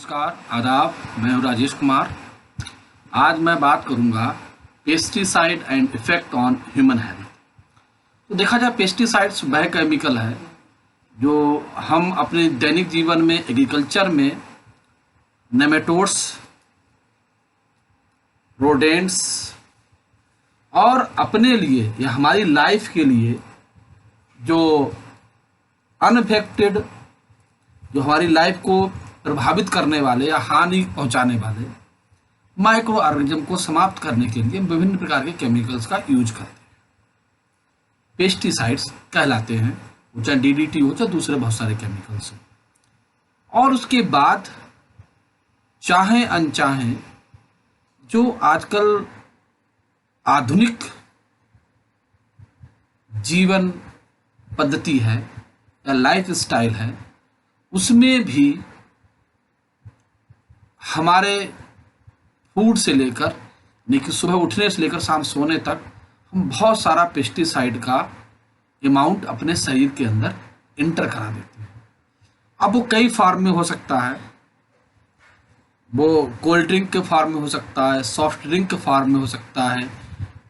नमस्कार, आदाब। मैं हूं राजेश कुमार। आज मैं बात करूंगा pesticide and effect on human health. तो देखा जाए, पेस्टिसाइड्स वह केमिकल है जो हम अपने दैनिक जीवन में, एग्रीकल्चर में नेमेटोड्स, रोडेंट्स और अपने लिए या हमारी लाइफ के लिए जो अनअफेक्टेड, जो हमारी लाइफ को प्रभावित करने वाले या हानि पहुंचाने वाले माइक्रो ऑर्गेनिज्म को समाप्त करने के लिए विभिन्न प्रकार के केमिकल्स का यूज करते हैं। पेस्टिसाइड्स कहलाते हैं, वो चाहे डीडीटी हो चाहे दूसरे बहुत सारे केमिकल्स हो। और उसके बाद चाहे अनचाहे जो आजकल आधुनिक जीवन पद्धति है या लाइफ स्टाइल है, उसमें भी हमारे फूड से लेकर, यानी कि सुबह उठने से लेकर शाम सोने तक हम बहुत सारा पेस्टिसाइड का अमाउंट अपने शरीर के अंदर इंटर करा देते हैं। अब वो कई फॉर्म में हो सकता है, वो कोल्ड ड्रिंक के फॉर्म में हो सकता है, सॉफ्ट ड्रिंक के फॉर्म में हो सकता है,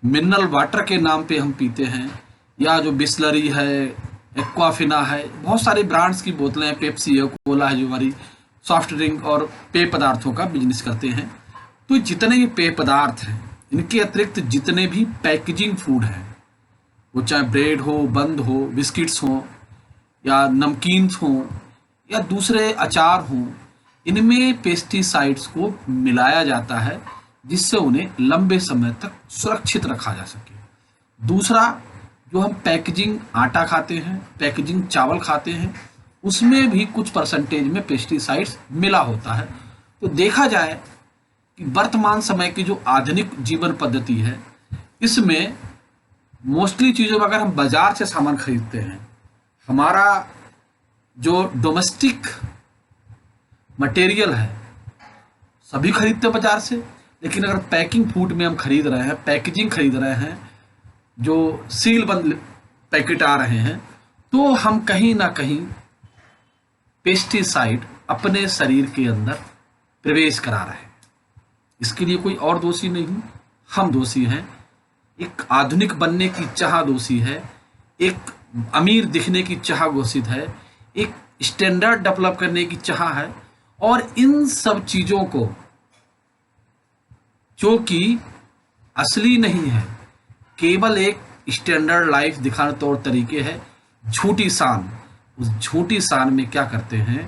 मिनरल वाटर के नाम पे हम पीते हैं, या जो बिस्लरी है, एक्वाफिना है, बहुत सारे ब्रांड्स की बोतलें हैं, पेप्सी है, कोला है, जो हमारी सॉफ्ट ड्रिंक और पेय पदार्थों का बिजनेस करते हैं। तो जितने भी पेय पदार्थ हैं, इनके अतिरिक्त जितने भी पैकेजिंग फूड हैं, वो चाहे ब्रेड हो, बंद हो, बिस्किट्स हो, या नमकीन हो, या दूसरे अचार हों, इनमें पेस्टिसाइड्स को मिलाया जाता है जिससे उन्हें लंबे समय तक सुरक्षित रखा जा सके। दूसरा, जो हम पैकेजिंग आटा खाते हैं, पैकेजिंग चावल खाते हैं, उसमें भी कुछ परसेंटेज में पेस्टिसाइड्स मिला होता है। तो देखा जाए कि वर्तमान समय की जो आधुनिक जीवन पद्धति है, इसमें मोस्टली चीज़ों में अगर हम बाजार से सामान खरीदते हैं, हमारा जो डोमेस्टिक मटेरियल है सभी खरीदते हैं बाजार से, लेकिन अगर पैकिंग फूड में हम खरीद रहे हैं, पैकेजिंग खरीद रहे हैं, जो सील बंद पैकेट आ रहे हैं, तो हम कहीं ना कहीं पेस्टिसाइड अपने शरीर के अंदर प्रवेश करा रहे हैं। इसके लिए कोई और दोषी नहीं, हम दोषी हैं। एक आधुनिक बनने की चाह दोषी है, एक अमीर दिखने की चाह घोषित है, एक स्टैंडर्ड डेवलप करने की चाह है, और इन सब चीज़ों को जो कि असली नहीं है, केवल एक स्टैंडर्ड लाइफ दिखाने तौर तरीके है, झूठी शान। उस झूठी शान में क्या करते हैं,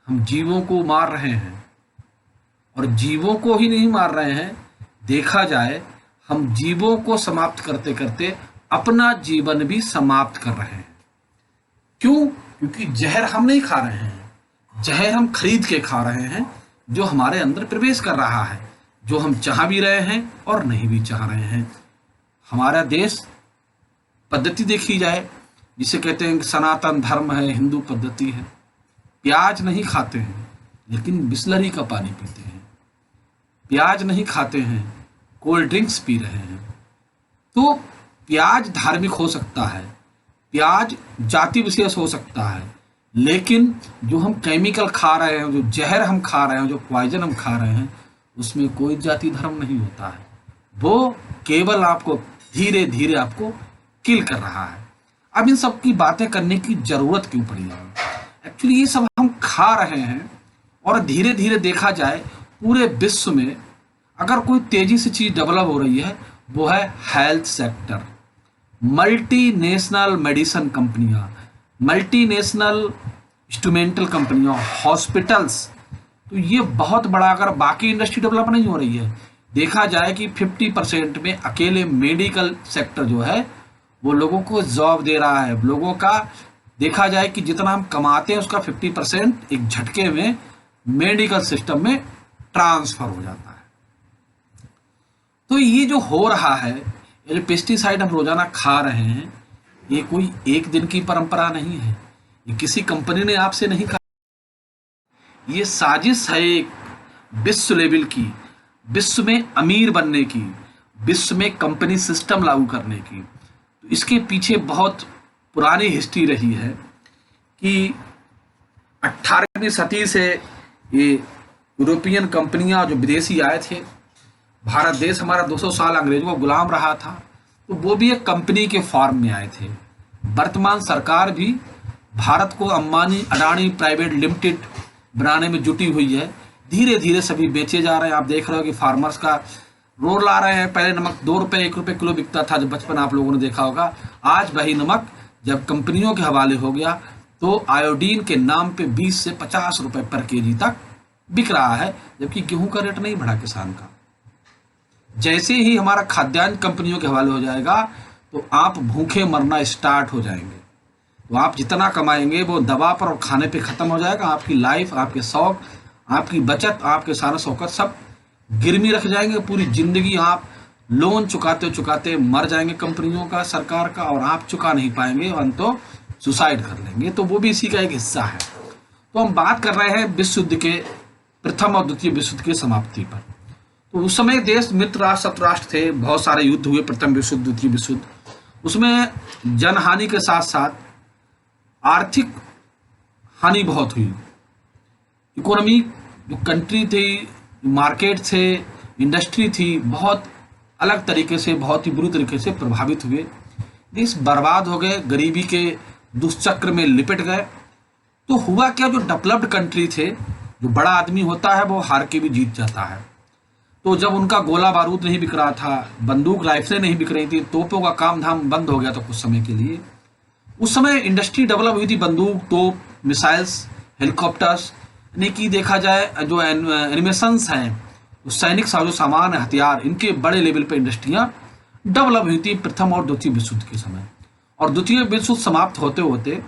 हम जीवों को मार रहे हैं, और जीवों को ही नहीं मार रहे हैं, देखा जाए हम जीवों को समाप्त करते करते अपना जीवन भी समाप्त कर रहे हैं। क्यों? क्योंकि जहर हम नहीं खा रहे हैं, जहर हम खरीद के खा रहे हैं, जो हमारे अंदर प्रवेश कर रहा है, जो हम चाह भी रहे हैं और नहीं भी चाह रहे हैं। हमारा देश पद्धति देखी जाए, जिसे कहते हैं कि सनातन धर्म है, हिंदू पद्धति है, प्याज नहीं खाते हैं लेकिन बिस्लरी का पानी पीते हैं, प्याज नहीं खाते हैं, कोल्ड ड्रिंक्स पी रहे हैं। तो प्याज धार्मिक हो सकता है, प्याज जाति विशेष हो सकता है, लेकिन जो हम केमिकल खा रहे हैं, जो जहर हम खा रहे हैं, जो पॉइजन हम खा रहे हैं, उसमें कोई जाति धर्म नहीं होता है। वो केवल आपको धीरे धीरे आपको किल कर रहा है। अब इन सब की बातें करने की जरूरत क्यों पड़ी है? एक्चुअली ये सब हम खा रहे हैं, और धीरे धीरे देखा जाए पूरे विश्व में अगर कोई तेजी से चीज डेवलप हो रही है, वो है हेल्थ सेक्टर। मल्टीनेशनल मेडिसिन कंपनियां, मल्टीनेशनल इंस्ट्रूमेंटल कंपनियां, हॉस्पिटल्स, तो ये बहुत बड़ा, अगर बाकी इंडस्ट्री डेवलप नहीं हो रही है, देखा जाए कि 50% में अकेले मेडिकल सेक्टर जो है वो लोगों को जॉब दे रहा है। लोगों का देखा जाए कि जितना हम कमाते हैं उसका 50% एक झटके में मेडिकल सिस्टम में ट्रांसफर हो जाता है। तो ये जो हो रहा है, ये जो पेस्टिसाइड हम रोजाना खा रहे हैं, ये कोई एक दिन की परंपरा नहीं है, ये किसी कंपनी ने आपसे नहीं कहा, ये साजिश है एक विश्व लेवल की, विश्व में अमीर बनने की, विश्व में कंपनी सिस्टम लागू करने की। तो इसके पीछे बहुत पुरानी हिस्ट्री रही है कि 18वीं सदी से ये यूरोपियन कंपनियां जो विदेशी आए थे, भारत देश हमारा 200 साल अंग्रेजों को गुलाम रहा था, तो वो भी एक कंपनी के फॉर्म में आए थे। वर्तमान सरकार भी भारत को अंबानी अडानी प्राइवेट लिमिटेड बनाने में जुटी हुई है। धीरे धीरे सभी बेचे जा रहे हैं। आप देख रहे हो कि फार्मर्स का रोल ला रहे हैं। पहले नमक 2 रुपये 1 रुपये किलो बिकता था, जब बचपन आप लोगों ने देखा होगा। आज वही नमक जब कंपनियों के हवाले हो गया तो आयोडीन के नाम पे 20 से 50 रुपए पर केजी तक बिक रहा है, जबकि गेहूं का रेट नहीं बढ़ा किसान का। जैसे ही हमारा खाद्यान्न कंपनियों के हवाले हो जाएगा तो आप भूखे मरना स्टार्ट हो जाएंगे। तो आप जितना कमाएंगे वो दवा पर और खाने पे खत्म हो जाएगा। आपकी लाइफ, आपके शौक, आपकी बचत, आपके सारा शौकत सब गिरवी रख जाएंगे। पूरी जिंदगी आप लोन चुकाते चुकाते मर जाएंगे कंपनियों का, सरकार का, और आप चुका नहीं पाएंगे, अंतो सुसाइड कर लेंगे। तो वो भी इसी का एक हिस्सा है। तो हम बात कर रहे हैं विश्व युद्ध के प्रथम और द्वितीय विश्व युद्ध की समाप्ति पर। तो उस समय देश मित्र राष्ट्र, शत्रु राष्ट्र थे। बहुत सारे युद्ध हुए, प्रथम विश्व युद्ध, द्वितीय विश्व युद्ध। उसमें जनहानि के साथ साथ आर्थिक हानि बहुत हुई। इकोनॉमी जो कंट्री थी, मार्केट थे, इंडस्ट्री थी, बहुत अलग तरीके से, बहुत ही बुरी तरीके से प्रभावित हुए। देश बर्बाद हो गए, गरीबी के दुष्चक्र में लिपट गए। तो हुआ क्या, जो डेवलप्ड कंट्री थे, जो बड़ा आदमी होता है वो हार के भी जीत जाता है। तो जब उनका गोला बारूद नहीं बिक रहा था, बंदूक राइफलें नहीं बिक रही थी, तोपों का काम धाम बंद हो गया था कुछ समय के लिए। उस समय इंडस्ट्री डेवलप हुई थी, बंदूक, तोप, मिसाइल्स, हेलीकॉप्टर्स, यानी कि देखा जाए जो एनिमेशंस हैं, सैनिक साजो सामान, हथियार, इनके बड़े लेवल पर इंडस्ट्रियां डेवलप हुई थी प्रथम और द्वितीय विश्व युद्ध के समय। और द्वितीय विश्व युद्ध समाप्त होते होते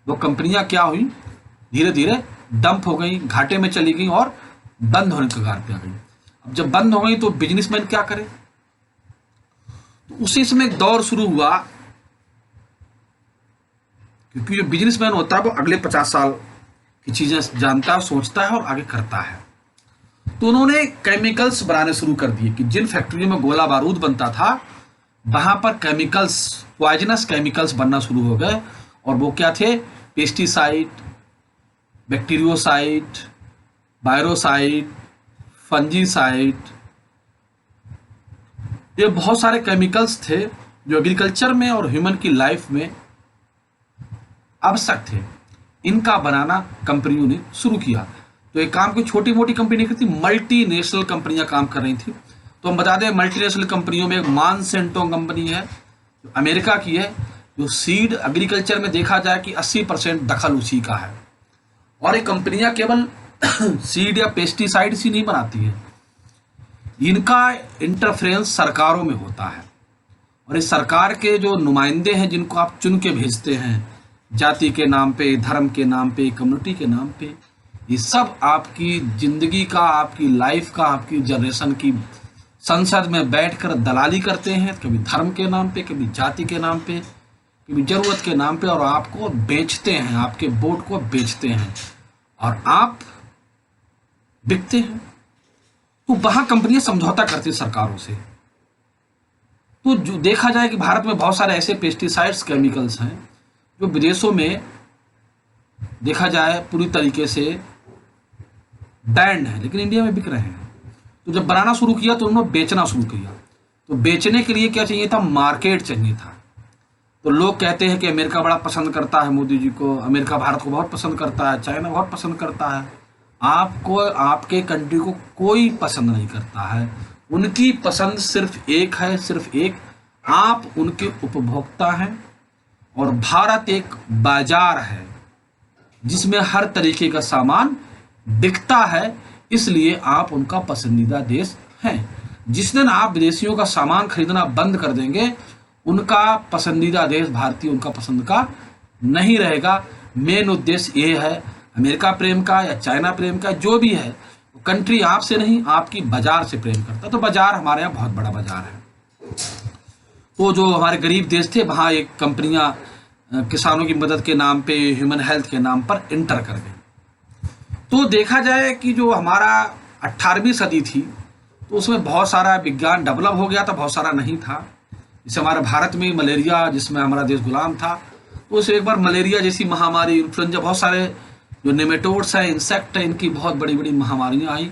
वो कंपनियां क्या हुई, धीरे धीरे डंप हो गई, घाटे में चली गई और बंद होने के कगार पे आ गई। अब जब बंद हो गई तो बिजनेसमैन क्या करे। तो उसी समय एक दौर शुरू हुआ, क्योंकि जो बिजनेसमैन होता है वो अगले 50 साल की चीजें जानता है, सोचता है और आगे करता है। तो उन्होंने केमिकल्स बनाने शुरू कर दिए कि जिन फैक्ट्रियों में गोला बारूद बनता था वहां पर केमिकल्स, पॉइजनस केमिकल्स बनना शुरू हो गए। और वो क्या थे, पेस्टिसाइड, बैक्टीरियोसाइड, वायरोसाइड, फंजीसाइड, ये बहुत सारे केमिकल्स थे जो एग्रीकल्चर में और ह्यूमन की लाइफ में आवश्यक थे। इनका बनाना कंपनियों ने शुरू किया। तो एक काम कोई छोटी मोटी कंपनी नहीं करती, मल्टीनेशनल कंपनियां काम कर रही थी। तो हम बता दें, मल्टीनेशनल कंपनियों में एक मॉन्सेंटो कंपनी है जो अमेरिका की है, जो सीड एग्रीकल्चर में देखा जाए कि 80% दखल उसी का है। और ये कंपनियां केवल सीड या पेस्टिसाइड्स ही नहीं बनाती हैं, इनका इंटरफेरेंस सरकारों में होता है। और इस सरकार के जो नुमाइंदे हैं, जिनको आप चुन के भेजते हैं, जाति के नाम पे, धर्म के नाम पे, कम्युनिटी के नाम पे, ये सब आपकी जिंदगी का, आपकी लाइफ का, आपकी जनरेशन की संसद में बैठकर दलाली करते हैं, कभी धर्म के नाम पे, कभी जाति के नाम पे, कभी जरूरत के नाम पे, और आपको बेचते हैं, आपके वोट को बेचते हैं और आप बिकते हैं। तो वहां कंपनियां समझौता करती सरकारों से। तो जो देखा जाए कि भारत में बहुत सारे ऐसे पेस्टिसाइड्स, केमिकल्स हैं जो विदेशों में देखा जाए पूरी तरीके से बैंड है, लेकिन इंडिया में बिक रहे हैं। तो जब बनाना शुरू किया तो उन्होंने बेचना शुरू किया। तो बेचने के लिए क्या चाहिए था, मार्केट चाहिए था। तो लोग कहते हैं कि अमेरिका बड़ा पसंद करता है मोदी जी को, अमेरिका भारत को बहुत पसंद करता है, चाइना बहुत पसंद करता है। आपको, आपके कंट्री को कोई पसंद नहीं करता है। उनकी पसंद सिर्फ एक है, सिर्फ एक, आप उनके उपभोक्ता हैं। और भारत एक बाजार है जिसमें हर तरीके का सामान बिकता है, इसलिए आप उनका पसंदीदा देश हैं। जिस दिन आप विदेशियों का सामान खरीदना बंद कर देंगे, उनका पसंदीदा देश भारतीय उनका पसंद का नहीं रहेगा। मेन उद्देश्य ये है, अमेरिका प्रेम का या चाइना प्रेम का, जो भी है, कंट्री आपसे नहीं, आपकी बाजार से प्रेम करता। तो बाजार हमारे यहाँ बहुत बड़ा बाजार है। तो जो हमारे गरीब देश थे, वहाँ एक कंपनियां किसानों की मदद के नाम पे, ह्यूमन हेल्थ के नाम पर इंटर कर गई। तो देखा जाए कि जो हमारा 18वीं सदी थी, तो उसमें बहुत सारा विज्ञान डेवलप हो गया था, बहुत सारा नहीं था। जैसे हमारे भारत में मलेरिया, जिसमें हमारा देश गुलाम था, तो उसे एक बार मलेरिया जैसी महामारी, इन्फ्लुएंजा, बहुत सारे जो नेमेटोड्स हैं, इंसेक्ट हैं, इनकी बहुत बड़ी बड़ी महामारियां आई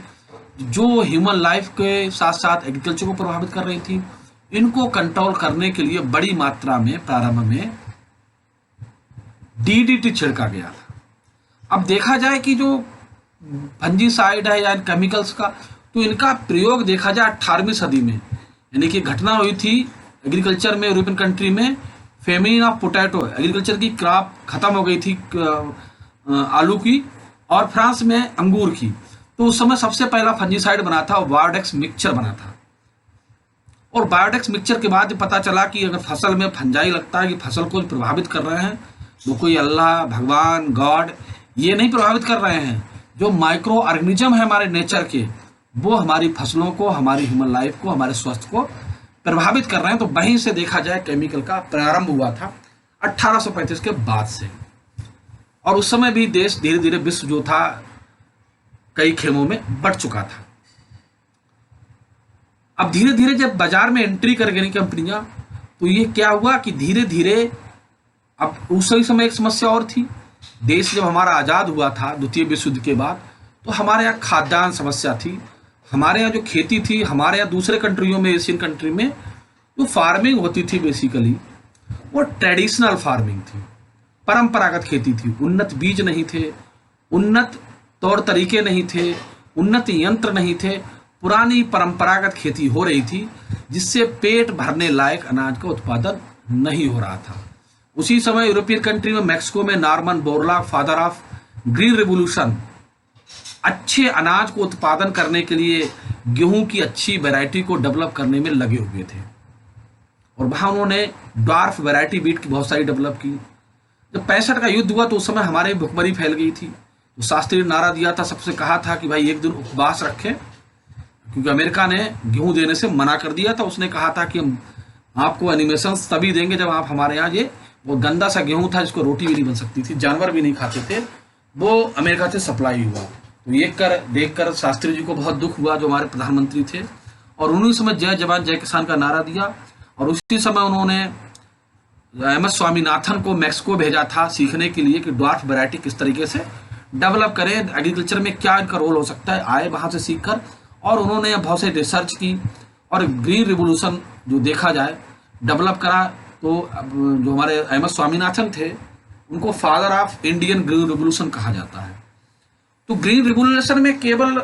जो ह्यूमन लाइफ के साथ साथ एग्रीकल्चर को प्रभावित कर रही थी। इनको कंट्रोल करने के लिए बड़ी मात्रा में प्रारंभ में डीडीटी छिड़का गया था। अब देखा जाए कि जो फंजीसाइड है या केमिकल्स का, तो इनका प्रयोग देखा जाए 18वीं सदी में, यानी कि घटना हुई थी एग्रीकल्चर में, यूरोपियन कंट्री में फेमिन ऑफ पोटैटो, एग्रीकल्चर की क्रॉप खत्म हो गई थी आलू की, और फ्रांस में अंगूर की। तो उस समय सबसे पहला फंजीसाइड बना था, बायोडेक्स मिक्सचर बना था। और बायोडेक्स मिक्सचर के बाद पता चला कि अगर फसल में फंजाई लगता है कि फसल को प्रभावित कर रहे हैं, वो कोई अल्लाह, भगवान, गॉड ये नहीं प्रभावित कर रहे हैं, जो माइक्रो ऑर्गेनिज्म है हमारे नेचर के, वो हमारी फसलों को, हमारी ह्यूमन लाइफ को, हमारे स्वास्थ्य को प्रभावित कर रहे हैं। तो वहीं से देखा जाए केमिकल का प्रारंभ हुआ था 1835 के बाद से। और उस समय भी देश धीरे धीरे विश्व जो था कई खेमों में बढ़ चुका था। अब धीरे धीरे जब बाजार में एंट्री कर गई कंपनियां, तो ये क्या हुआ कि धीरे धीरे, अब उसी समय एक समस्या और थी। देश जब हमारा आज़ाद हुआ था द्वितीय विश्व युद्ध के बाद, तो हमारे यहाँ खाद्यान्न समस्या थी। हमारे यहाँ जो खेती थी, हमारे यहाँ दूसरे कंट्रियों में, एशियन कंट्री में जो फार्मिंग होती थी बेसिकली वो ट्रेडिशनल फार्मिंग थी, परंपरागत खेती थी। उन्नत बीज नहीं थे, उन्नत तौर तरीके नहीं थे, उन्नत यंत्र नहीं थे, पुरानी परंपरागत खेती हो रही थी, जिससे पेट भरने लायक अनाज का उत्पादन नहीं हो रहा था। उसी समय यूरोपियन कंट्री में, मैक्सिको में Norman Borlaug, father of green revolution, अच्छे अनाज को उत्पादन करने के लिए गेहूं की अच्छी वैरायटी को डेवलप करने में लगे हुए थे। और वहां उन्होंने ड्वार्फ वैरायटी बीट की बहुत सारी डेवलप की। जब 65 का युद्ध हुआ तो उस समय हमारे भुखमरी फैल गई थी। तो शास्त्री ने नारा दिया था, सबसे कहा था कि भाई एक दिन उपवास रखें, क्योंकि अमेरिका ने गेहूं देने से मना कर दिया था। उसने कहा था कि हम आपको एनिमेशन तभी देंगे जब आप हमारे यहाँ, ये वो गंदा सा गेहूं था जिसको रोटी भी नहीं बन सकती थी, जानवर भी नहीं खाते थे, वो अमेरिका से सप्लाई हुआ। तो ये देख कर शास्त्री जी को बहुत दुख हुआ, जो हमारे प्रधानमंत्री थे। और उन्हीं समय जय जवान जय किसान का नारा दिया। और उसी समय उन्होंने एमएस स्वामीनाथन को मैक्सिको भेजा था सीखने के लिए कि ड्वार्फ वैरायटी किस तरीके से डेवलप करें, एग्रीकल्चर में क्या इनका रोल हो सकता है। आए वहाँ से सीख कर, और उन्होंने बहुत से रिसर्च की और ग्रीन रिवोल्यूशन जो देखा जाए डेवलप करा। तो जो हमारे एमएस स्वामीनाथन थे, उनको father of Indian green revolution कहा जाता है। तो ग्रीन रिवोल्यूशन में केवल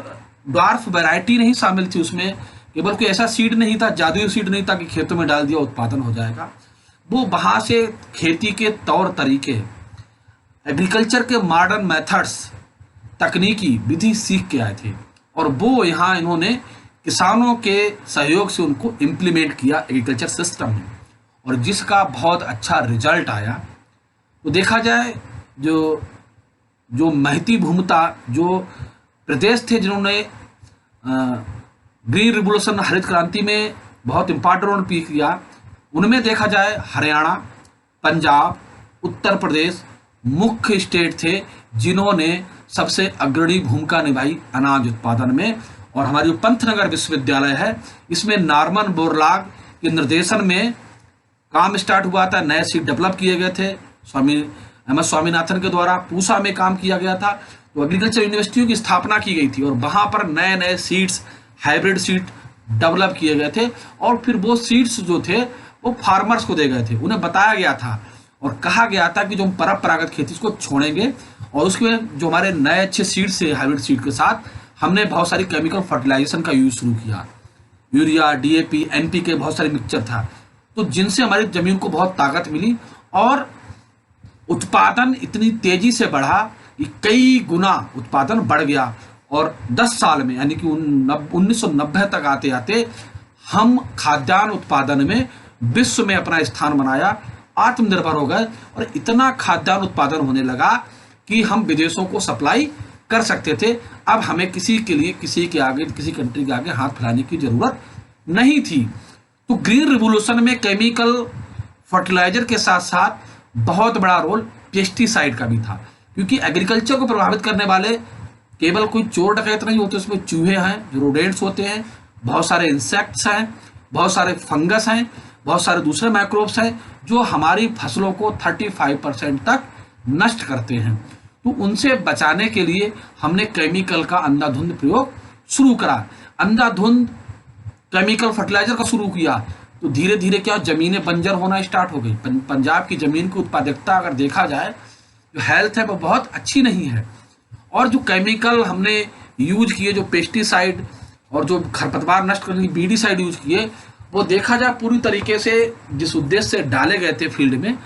ड्वार्फ वैरायटी नहीं शामिल थी, उसमें केवल कोई ऐसा सीड नहीं था, जादुई सीड नहीं था कि खेतों में डाल दिया उत्पादन हो जाएगा। वो वहाँ से खेती के तौर तरीके, एग्रीकल्चर के मॉडर्न मेथड्स, तकनीकी विधि सीख के आए थे, और वो यहाँ इन्होंने किसानों के सहयोग से उनको इम्प्लीमेंट किया एग्रीकल्चर सिस्टम में, और जिसका बहुत अच्छा रिजल्ट आया। तो देखा जाए जो महती भूमिता, जो प्रदेश थे जिन्होंने ग्रीन रिवोल्यूशन, हरित क्रांति में बहुत इंपॉर्टेंट रोल प्ले किया, उनमें देखा जाए हरियाणा, पंजाब, उत्तर प्रदेश मुख्य स्टेट थे जिन्होंने सबसे अग्रणी भूमिका निभाई अनाज उत्पादन में। और हमारी जो पंतनगर विश्वविद्यालय है, इसमें नॉर्मन बोरलॉग के निर्देशन में काम स्टार्ट हुआ था, नए सीड डेवलप किए गए थे एमएस स्वामीनाथन के द्वारा। पूसा में काम किया गया था, तो एग्रीकल्चर यूनिवर्सिटियों की स्थापना की गई थी, और वहाँ पर नए नए सीड्स, हाइब्रिड सीड डेवलप किए गए थे। और फिर वो सीड्स जो थे वो फार्मर्स को दे गए थे, उन्हें बताया गया था और कहा गया था कि जो हम परंपरागत खेती इसको छोड़ेंगे, और उसमें जो हमारे नए अच्छे सीड से, हाइब्रिड सीड के साथ हमने बहुत सारी केमिकल फर्टिलाइजेशन का यूज शुरू किया, यूरिया, डीएपी, एनपीके, बहुत सारे मिक्सचर था, तो जिनसे हमारी जमीन को बहुत ताकत मिली और उत्पादन इतनी तेजी से बढ़ा कि कई गुना उत्पादन बढ़ गया। और 10 साल में, यानी कि 1990 तक आते आते हम खाद्यान्न उत्पादन में विश्व में अपना स्थान बनाया, आत्मनिर्भर हो गए, और इतना खाद्यान्न उत्पादन होने लगा कि हम विदेशों को सप्लाई कर सकते थे। अब हमें किसी के लिए, किसी के आगे, किसी कंट्री के आगे हाथ फैलाने की जरूरत नहीं थी। तो ग्रीन रिवोल्यूशन में केमिकल फर्टिलाइजर के साथ साथ बहुत बड़ा रोल पेस्टिसाइड का भी था, क्योंकि एग्रीकल्चर को प्रभावित करने वाले केवल कोई चोर डकैत नहीं होते, उसमें चूहे हैं, जो रोडेंट्स होते हैं, बहुत सारे इंसेक्ट्स हैं, बहुत सारे फंगस हैं, बहुत सारे दूसरे माइक्रोब्स हैं, जो हमारी फसलों को 35% तक नष्ट करते हैं। तो उनसे बचाने के लिए हमने केमिकल का अंधाधुंध प्रयोग शुरू करा। अंधाधुंध केमिकल फर्टिलाइजर का शुरू किया तो धीरे धीरे क्या जमीनें बंजर होना स्टार्ट हो गई। पंजाब की जमीन की उत्पादकता अगर देखा जाए, जो हेल्थ है वो बहुत अच्छी नहीं है। और जो केमिकल हमने यूज किए, जो पेस्टिसाइड और जो खरपतवार नष्ट करने की बीडीसाइड यूज किए, वो देखा जाए पूरी तरीके से जिस उद्देश्य से डाले गए थे फील्ड में,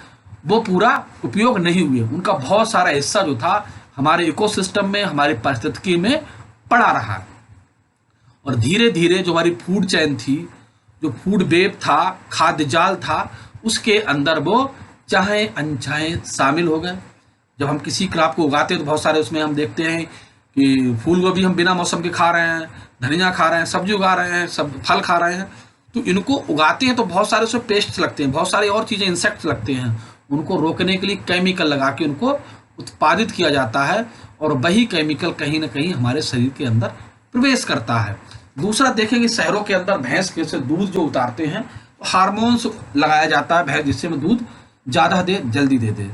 वो पूरा उपयोग नहीं हुए। उनका बहुत सारा हिस्सा जो था हमारे इकोसिस्टम में, हमारी पारिस्थितिकी में पड़ा रहा। और धीरे धीरे जो हमारी फूड चेन थी, जो फूड वेब था, खाद्य जाल था, उसके अंदर वो चाहे अनचाहे शामिल हो गए। जब हम किसी क्रॉप को उगाते हैं तो बहुत सारे उसमें हम देखते हैं कि फूल गोभी हम बिना मौसम के खा रहे हैं, धनिया खा रहे हैं, सब्जी उगा रहे हैं, सब फल खा रहे हैं। तो इनको उगाते हैं तो बहुत सारे उसमें पेस्ट लगते हैं, बहुत सारी और चीज़ें इंसेक्ट्स लगते हैं। उनको रोकने के लिए केमिकल लगा के उनको उत्पादित किया जाता है और वही केमिकल कहीं ना कहीं हमारे शरीर के अंदर प्रवेश करता है। दूसरा देखेंगे, शहरों के अंदर भैंस के से दूध जो उतारते हैं तो हार्मोन्स लगाया जाता है भैंस, जिससे में दूध ज़्यादा दे, जल्दी दे दे।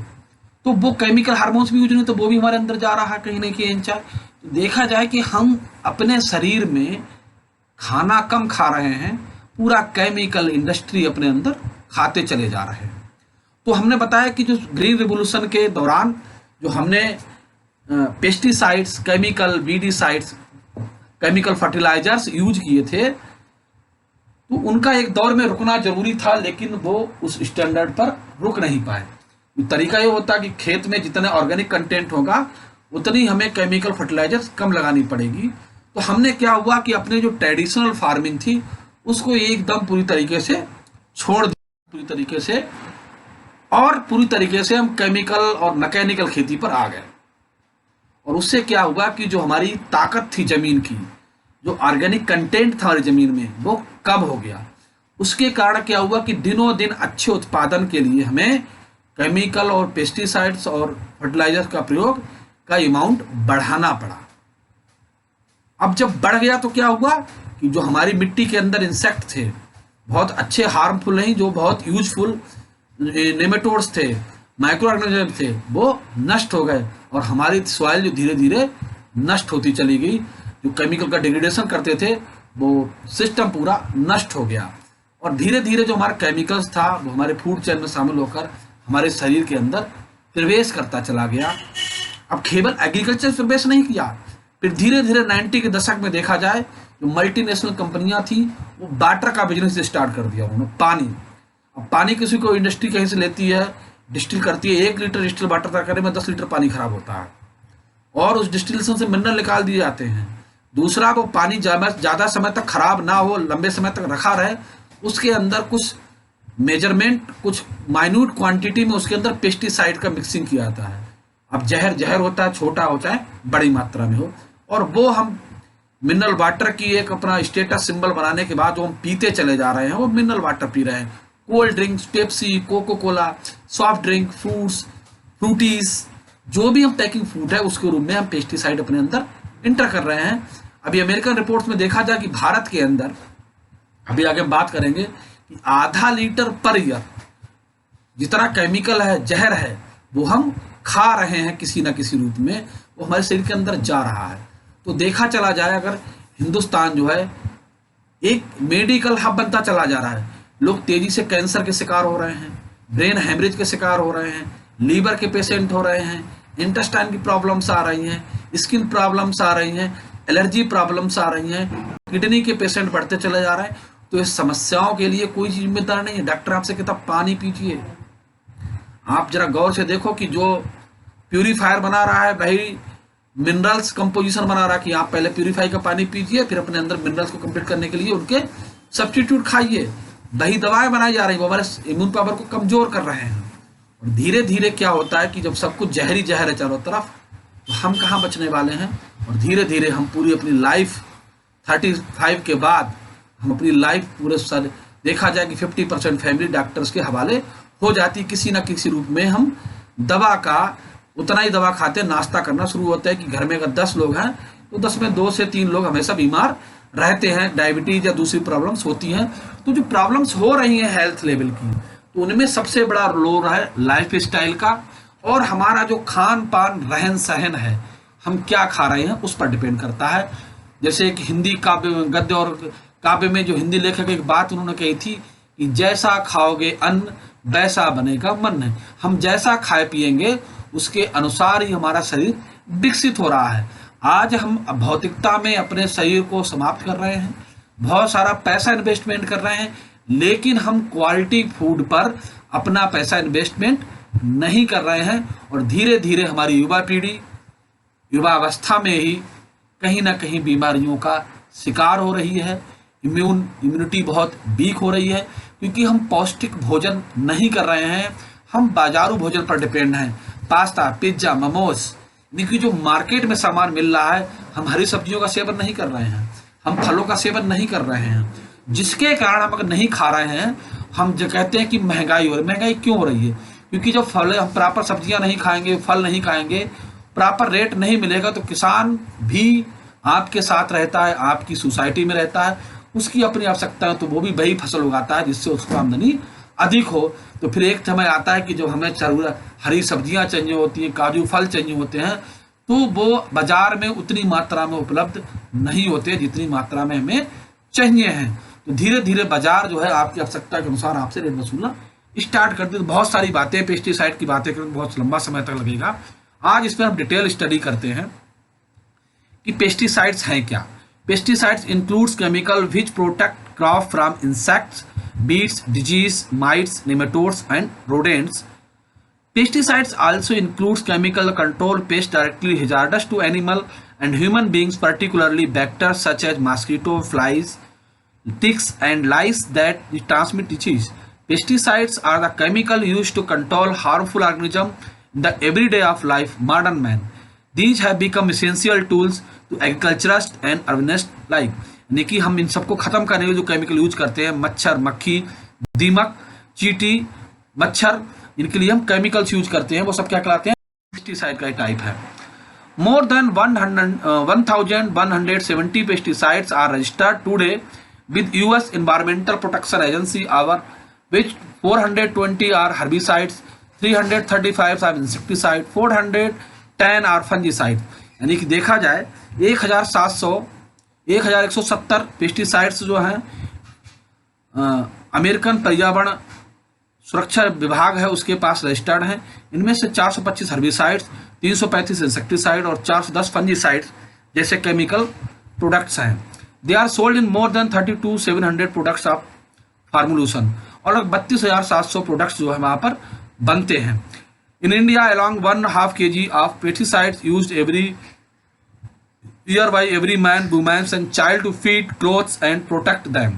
तो वो केमिकल हार्मोन्स भी यूज नहीं, तो वो भी हमारे अंदर जा रहा है कहीं ना कहीं इंचार्ज। तो देखा जाए कि हम अपने शरीर में खाना कम खा रहे हैं, पूरा केमिकल इंडस्ट्री अपने अंदर खाते चले जा रहे हैं। तो हमने बताया कि जो ग्रीन रिवोल्यूशन के दौरान जो हमने pesticides, chemical weedicides, chemical fertilisers use किए थे, तो उनका एक दौर में रुकना जरूरी था, लेकिन वो उस स्टैंडर्ड पर रुक नहीं पाए। तरीका ये होता कि खेत में जितना ऑर्गेनिक कंटेंट होगा उतनी हमें केमिकल फर्टिलाइजर्स कम लगानी पड़ेगी। तो हमने क्या हुआ कि अपने जो ट्रेडिशनल फार्मिंग थी उसको एकदम पूरी तरीके से छोड़ दिया, पूरी तरीके से, और पूरी तरीके से हम केमिकल और मैकेनिकल खेती पर आ गए। और उससे क्या हुआ कि जो हमारी ताकत थी जमीन की, जो ऑर्गेनिक कंटेंट था हमारी जमीन में, वो कम हो गया। उसके कारण क्या हुआ कि दिनों दिन अच्छे उत्पादन के लिए हमें केमिकल और पेस्टिसाइड्स और फर्टिलाइजर का प्रयोग का अमाउंट बढ़ाना पड़ा। अब जब बढ़ गया तो क्या हुआ कि जो हमारी मिट्टी के अंदर इंसेक्ट थे, बहुत अच्छे हार्मफुल नहीं, जो बहुत यूजफुल नेमेटोड्स थे, माइक्रो ऑर्गेनिज्म थे, वो नष्ट हो गए और हमारी सॉइल जो धीरे धीरे नष्ट होती चली गई। जो केमिकल का डिग्रेडेशन करते थे वो सिस्टम पूरा नष्ट हो गया और धीरे धीरे जो हमारा केमिकल्स था वो हमारे फूड चेन में शामिल होकर हमारे शरीर के अंदर प्रवेश करता चला गया। अब केवल एग्रीकल्चर प्रवेश नहीं किया, फिर धीरे धीरे 90 के दशक में देखा जाए जो मल्टीनेशनल कंपनियां थी वो वाटर का बिजनेस स्टार्ट कर दिया उन्होंने। पानी, अब पानी किसी को इंडस्ट्री कहीं से लेती है, डिस्टिल करती है, 1 लीटर डिस्टिल वाटर तैयार करने में 10 लीटर पानी खराब होता है और उस डिस्टिलेशन से मिनरल निकाल दिए जाते हैं। दूसरा, वो पानी ज़्यादा समय तक खराब ना हो, लंबे समय तक रखा रहे, उसके अंदर कुछ मेजरमेंट, कुछ माइन्यूट क्वांटिटी में उसके अंदर पेस्टिसाइड का मिक्सिंग किया जाता है। अब जहर होता है, छोटा होता है, बड़ी मात्रा में हो, और वो हम मिनरल वाटर की एक अपना स्टेटस सिंबल बनाने के बाद जो हम पीते चले जा रहे हैं, वो मिनरल वाटर पी रहे हैं। Cold drinks, Pepsi, Coca Cola, soft drink, fruits, फ्रूटीज, जो भी हम पैकिंग फूड है उसके रूप में हम पेस्टिसाइड अपने अंदर इंटर कर रहे हैं। अभी अमेरिकन रिपोर्ट्स में देखा जाए कि भारत के अंदर, अभी आगे हम बात करेंगे, कि आधा लीटर पर ईयर जितना केमिकल है, जहर है, वो हम खा रहे हैं किसी ना किसी रूप में, वो हमारे शरीर के अंदर जा रहा है। तो देखा चला जाए अगर हिंदुस्तान जो है एक मेडिकल हब बनता चला जा रहा है, लोग तेजी से कैंसर के शिकार हो रहे हैं, ब्रेन हेमरेज के शिकार हो रहे हैं, लीवर के पेशेंट हो रहे हैं, इंटेस्टाइन की प्रॉब्लम्स आ रही हैं, स्किन प्रॉब्लम्स आ रही हैं, एलर्जी प्रॉब्लम्स आ रही हैं, किडनी के पेशेंट बढ़ते चले जा रहे हैं। तो इस समस्याओं के लिए कोई जिम्मेदार नहीं है। डॉक्टर आपसे कहता पानी पीजिए, आप जरा गौर से देखो कि जो प्यूरीफायर बना रहा है वही मिनरल्स कंपोजिशन बना रहा है कि आप पहले प्यूरीफाई का पानी पीजिए, फिर अपने अंदर मिनरल्स को कंप्लीट करने के लिए उनके सब्स्टिट्यूट खाइए। वही दवाएं बनाई जा रही हैं, वो हमारे इम्यून पावर को कमजोर कर रहे हैं। और धीरे धीरे क्या होता है कि जब सब कुछ जहर है चारों तरफ, तो हम कहाँ बचने वाले हैं। और धीरे धीरे हम पूरी अपनी लाइफ 35 के बाद हम अपनी लाइफ पूरे साल देखा जाए कि 50% फैमिली डॉक्टर्स के हवाले हो जाती। किसी ना किसी रूप में हम दवा का उतना ही दवा खाते, नाश्ता करना शुरू होता है कि घर में अगर 10 लोग हैं तो 10 में 2 से 3 लोग हमेशा बीमार रहते हैं, डायबिटीज या दूसरी प्रॉब्लम्स होती हैं। तो जो प्रॉब्लम्स हो रही हैं हेल्थ लेवल की, तो उनमें सबसे बड़ा रोल है लाइफ स्टाइल का और हमारा जो खान पान रहन सहन है, हम क्या खा रहे हैं, उस पर डिपेंड करता है। जैसे एक हिंदी काव्य, गद्य और काव्य में जो हिंदी लेखक एक बात उन्होंने कही थी कि जैसा खाओगे अन्न वैसा बनेगा मन है। हम जैसा खाए पिएंगे उसके अनुसार ही हमारा शरीर विकसित हो रहा है। आज हम भौतिकता में अपने शरीर को समाप्त कर रहे हैं, बहुत सारा पैसा इन्वेस्टमेंट कर रहे हैं, लेकिन हम क्वालिटी फूड पर अपना पैसा इन्वेस्टमेंट नहीं कर रहे हैं। और धीरे धीरे हमारी युवा पीढ़ी युवावस्था में ही कहीं ना कहीं बीमारियों का शिकार हो रही है। इम्यूनिटी बहुत वीक हो रही है, क्योंकि हम पौष्टिक भोजन नहीं कर रहे हैं, हम बाजारू भोजन पर डिपेंड हैं। पास्ता, पिज्ज़ा, मोमोज, देखिए जो मार्केट में सामान मिल रहा है, हम हरी सब्जियों का सेवन नहीं कर रहे हैं, हम फलों का सेवन नहीं कर रहे हैं, जिसके कारण हम अगर नहीं खा रहे हैं, हम जो कहते हैं कि महंगाई हो रही है। महंगाई क्यों हो रही है? क्योंकि जो फल, हम प्रॉपर सब्जियां नहीं खाएंगे, फल नहीं खाएंगे, प्रॉपर रेट नहीं मिलेगा, तो किसान भी आपके साथ रहता है, आपकी सोसाइटी में रहता है, उसकी अपनी आवश्यकता है, तो वो भी वही फसल उगाता है जिससे उसको आमदनी अधिक हो। तो फिर एक समय आता है कि जब हमें जरूरत हरी सब्जियां चाहिए होती हैं, काजू फल चाहिए होते हैं, तो वो बाजार में उतनी मात्रा में उपलब्ध नहीं होते जितनी मात्रा में हमें चाहिए हैं। तो धीरे धीरे बाजार जो है आपकी आवश्यकता के अनुसार आपसे रेट वसूलना स्टार्ट कर दे। तो बहुत सारी बातें, पेस्टिसाइड की बातें करें बहुत लंबा समय तक लगेगा। आज इस पर हम डिटेल स्टडी करते हैं कि पेस्टिसाइड्स हैं क्या। Pesticides includes chemical which protect crop from insects, beets, disease, mites, nematodes, and rodents. Pesticides also includes chemical control pests directly hazardous to animal and human beings, particularly vectors such as mosquito, flies, ticks, and lice that transmit disease. Pesticides are the chemical used to control harmful organisms in the everyday of life modern man. These have become essential tools to agriculturists and urbanists alike. यानी कि हम इन सबको खत्म करने के लिए जो chemical use करते हैं, मच्छर, मक्खी, दीमक, चींटी, मच्छर, इनके लिए हम केमिकल्स यूज करते हैं, वो सब क्या कहलाते हैं? पेस्टिसाइड का टाइप है। More than 1170 pesticides are registered today with US Environmental Protection Agency, of which 420 are herbicides, 335 are insecticide, 410 are fungicide. यानी कि देखा जाए 1170 पेस्टिसाइड्स जो हैं अमेरिकन पर्यावरण सुरक्षा विभाग है उसके पास रजिस्टर्ड हैं। इनमें से 425 हर्बिसाइड्स, 335 इंसेक्टिसाइड और 410 फंजीसाइड्स जैसे केमिकल प्रोडक्ट्स हैं। They are sold in more than 32,700 products of formulation, और लगभग 32,700 प्रोडक्ट्स जो है वहाँ पर बनते हैं। In India along 1.5 kg of pesticides used every year by every man, woman and child to feed, clothes and protect them.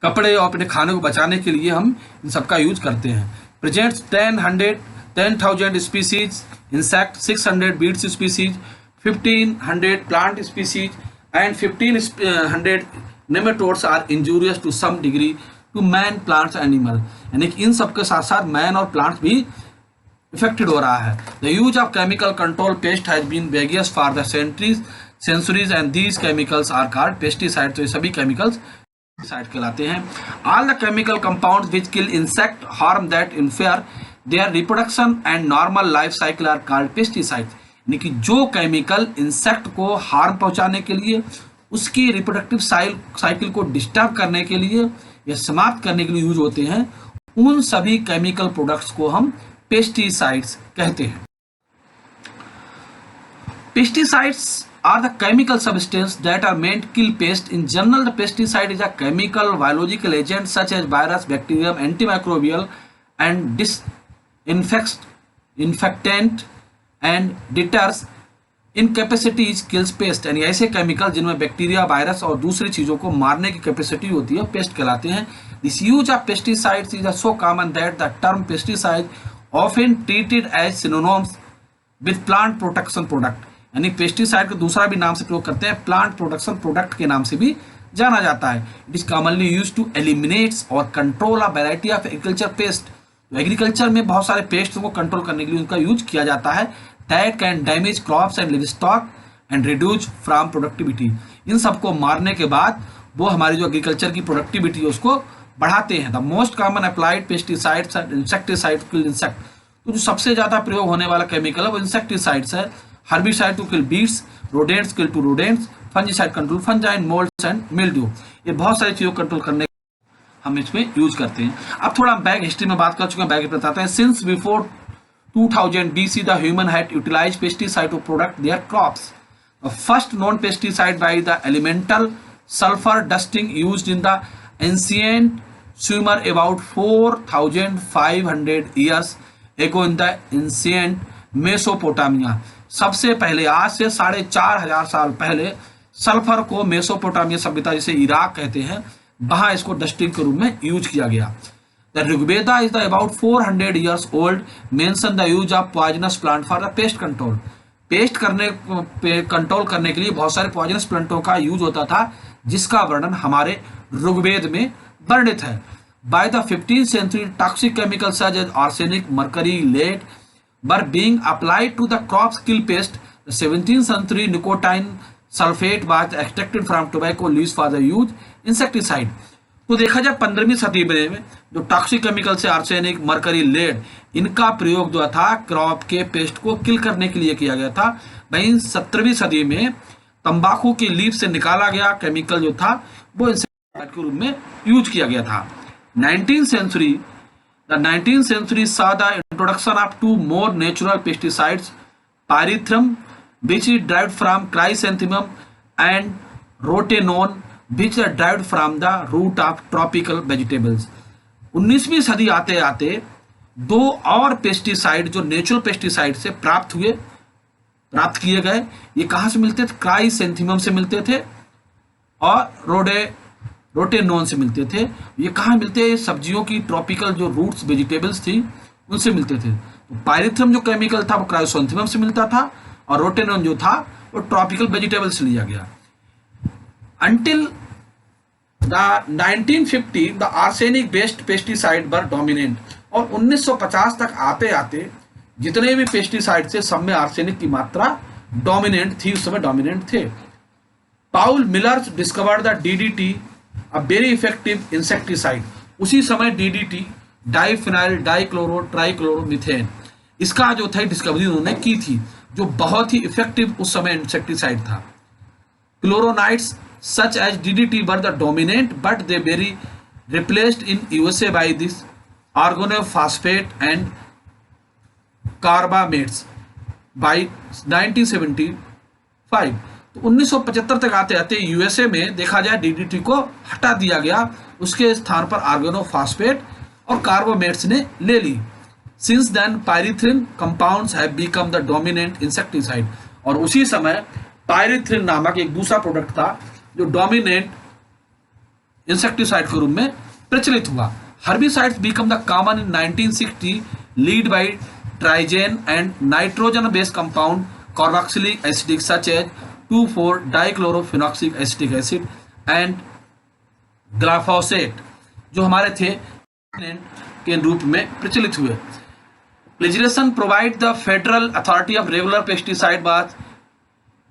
कपड़े और अपने खाने को बचाने के लिए हम इन सबका यूज करते हैं। Presents 10,000 species insect, 600 weed species, 1,500 plant species and 1,500 nematodes are injurious to some degree to man, plants, animal. यानी कि इन सबके साथ साथ मैन और प्लांट्स भी इफेक्टेड हो रहा है। The use of chemical control pest has been various for the centuries and these chemicals are called pesticide. तो ये सभी केमिकल्स पेस्टिसाइड कहलाते हैं। All the chemical compounds which kill insect, harm that interfere their reproduction and normal life cycle are called pesticides. यानी कि जो chemical insect को harm पहुंचाने के लिए, उसकी रिप्रोडक्टिव साइकिल को डिस्टर्ब करने के लिए या समाप्त करने के लिए यूज होते हैं, उन सभी केमिकल प्रोडक्ट्स को हम पेस्टिसाइड्स कहते हैं। Pesticides are the chemical substances that are meant to kill pests. In general, the pesticide is a chemical biological agent such as virus, bacterium, antimicrobial, and disinfectant and deters incapacities kills pest। यानी ऐसे chemical जिनमें bacteria, virus और दूसरी चीजों को मारने की capacity होती है, पेस्ट कहलाते हैं। This use of pesticides is so common that the term pesticide often treated as synonyms with plant protection product। यानी पेस्टिसाइड को दूसरा भी नाम से प्रयोग करते हैं, प्लांट प्रोडक्शन प्रोडक्ट के नाम से भी जाना जाता है। It is commonly used to eliminate और control a variety of agriculture pest. तो एग्रीकल्चर में बहुत सारे पेस्ट को कंट्रोल करने के लिए उनका यूज किया जाता है। That can damage crops and livestock and reduce from productivity. इन सबको मारने के बाद वो हमारी जो एग्रीकल्चर की प्रोडक्टिविटी है उसको बढ़ाते हैं। The most common applied pesticides and insecticide kill insect. तो जो सबसे ज्यादा प्रयोग होने वाला केमिकल है वो इंसेक्टिसाइड्स है। Herbicide to kill weeds, rodents kill to rodents, fungicide control fungi, moulds and mildew. ये बहुत सारी चीजों को कंट्रोल करने हम इसमें यूज करते हैं। अब थोड़ा बैक हिस्ट्री में बात कर चुके हैं, बैक बताते हैं। Since before 2000 BC the human had utilized pesticide to protect their crops. The first known pesticide by the elemental sulfur dusting used in the ancient Sumer about 4500 years ago in the ancient Mesopotamia. सबसे पहले आज से 4500 साल पहले sulphur को Mesopotamia सभ्यता जिसे Iraq कहते हैं वहां इसको डस्टिंग के रूप में यूज किया गया। The Rigveda is the about 400 years old mention the use of poisonous plant for the pest control. Pest control करने के लिए बहुत सारे पॉइजनस प्लांटों का यूज होता था जिसका वर्णन हमारे ऋग्वेद में वर्णित है। By the 15th century, toxic chemicals such as arsenic, mercury, lead were being applied to the crops kill pest. The 17th century nicotine sulfate was extracted from tobacco leaves for the use insecticide. तो देखा जाए 15वीं सदी में जो toxic chemical से arsenic, mercury, lead इनका प्रयोग जो था क्रॉप के पेस्ट को किल करने के लिए किया गया था। वहीं 17वीं सदी में तंबाकू की लीफ से निकाला गया केमिकल जो था वो इंसेक्टिसाइड के रूप में यूज किया गया था। 19th century saw the introduction of two more natural pesticides, pyrethrum, which is derived from chrysanthemum, and rotenone, which are derived from the root of tropical vegetables. 19वीं सदी आते आते दो और पेस्टिसाइड जो नेचुरल पेस्टिसाइड से प्राप्त किए गए। ये कहाँ से मिलते थे? क्राइसेंथेमम से मिलते थे और रोटेनोन से मिलते थे। ये कहाँ मिलते हैं? सब्जियों की ट्रॉपिकल जो रूट्स वेजिटेबल्स थी उनसे मिलते थे। तो पायरिथ्रम जो केमिकल था वो क्राइसेंथेमम से मिलता था और रोटेनोन जो था वो ट्रॉपिकल वेजिटेबल से लिया गया। Until the 1950 the arsenic based pesticide were dominant. और 1950 तक आते आते जितने भी पेस्टिसाइड थे सब में आर्सेनिक की मात्रा डोमिनेंट थी, उस समय डोमिनेंट थे। Paul Miller discovered the DDT, a very effective insecticide. उसी समय डीडीटी डाइफिनाइल डाइक्लोरो ट्राइक्लोरोमीथेन इसका जो था डिस्कवरी उन्होंने की थी जो बहुत ही इफेक्टिव उस समय इंसेक्टिसाइड था। क्लोरोनाइड्स such as DDT were the dominant, but they were replaced in USA by this organophosphate and carbamates by 1975. तो 1975 तक आते आते यूएसए में देखा जाए डीडीटी को हटा दिया गया, उसके स्थान पर ऑर्गेनोफॉस्फेट और कार्बामेट्स ने ले ली। Since then, pyrethrin compounds have become the dominant insecticide. और उसी समय पायरिथ्रिन नामक एक दूसरा प्रोडक्ट था जो डोमिनेंट इंसेक्टिसाइड के रूप में प्रचलित हुआ। Herbicides become the common in 1960 lead by triazine and nitrogen based compound carboxylic acidic such as 2,4-डाइक्लोरोफिनॉक्सिक एसिटिक एसिड एंड ग्लाफोसेट जो हमारे थे के रूप में प्रचलित हुए। Legislation provide the federal authority of regular pesticide was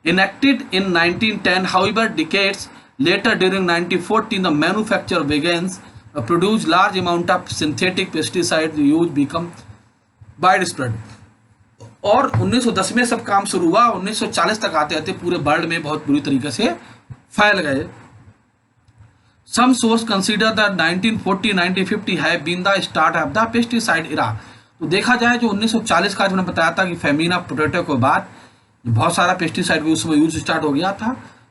enacted in 1910. However, decades later during 1914 the manufacture begins to produce large amount of synthetic pesticides. The use become widespread. और 1910 में सब काम शुरू हुआ, 1940 तक आते आते पूरे वर्ल्ड में बहुत बुरी तरीके से फैल गए। Some source consider that 1940-1950 have been the start of the pesticide era. तो देखा जाए जो 1940 का जो मैंने बताया था कि फेमिन ऑफ पोटैटो के बाद बहुत सारा पेस्टिसाइड भी उसमें यूज स्टार्ट हो गया था।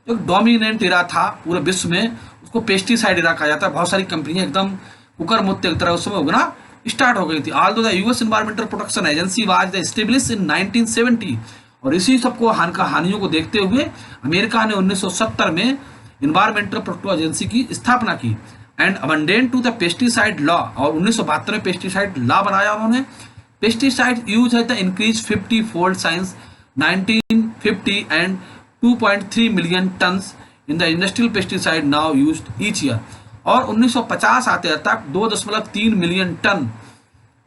जो डोमिनेंट एरा था पूरे विश्व में उसको पेस्टिसाइड एरा कहा जाता है। बहुत सारी कंपनियां एकदम कुकर मुत्ते की तरह उस समय उगना स्टार्ट हो गई थी। Although the US Environmental Protection agency was established in 1970 और इसी सबको हानियों को देखते हुए अमेरिका ने 1970 में एनवायरमेंटल प्रोटेक्शन एजेंसी की स्थापना की and amended to the pesticide law और 1972 में पेस्टिसाइड लॉ बनाया उन्होंने। पेस्टिसाइड यूज है the increase 50 fold since 1950 and 2.3 million tons in the industrial pesticide now used each year. और 1950 आते तक 2.3 मिलियन टन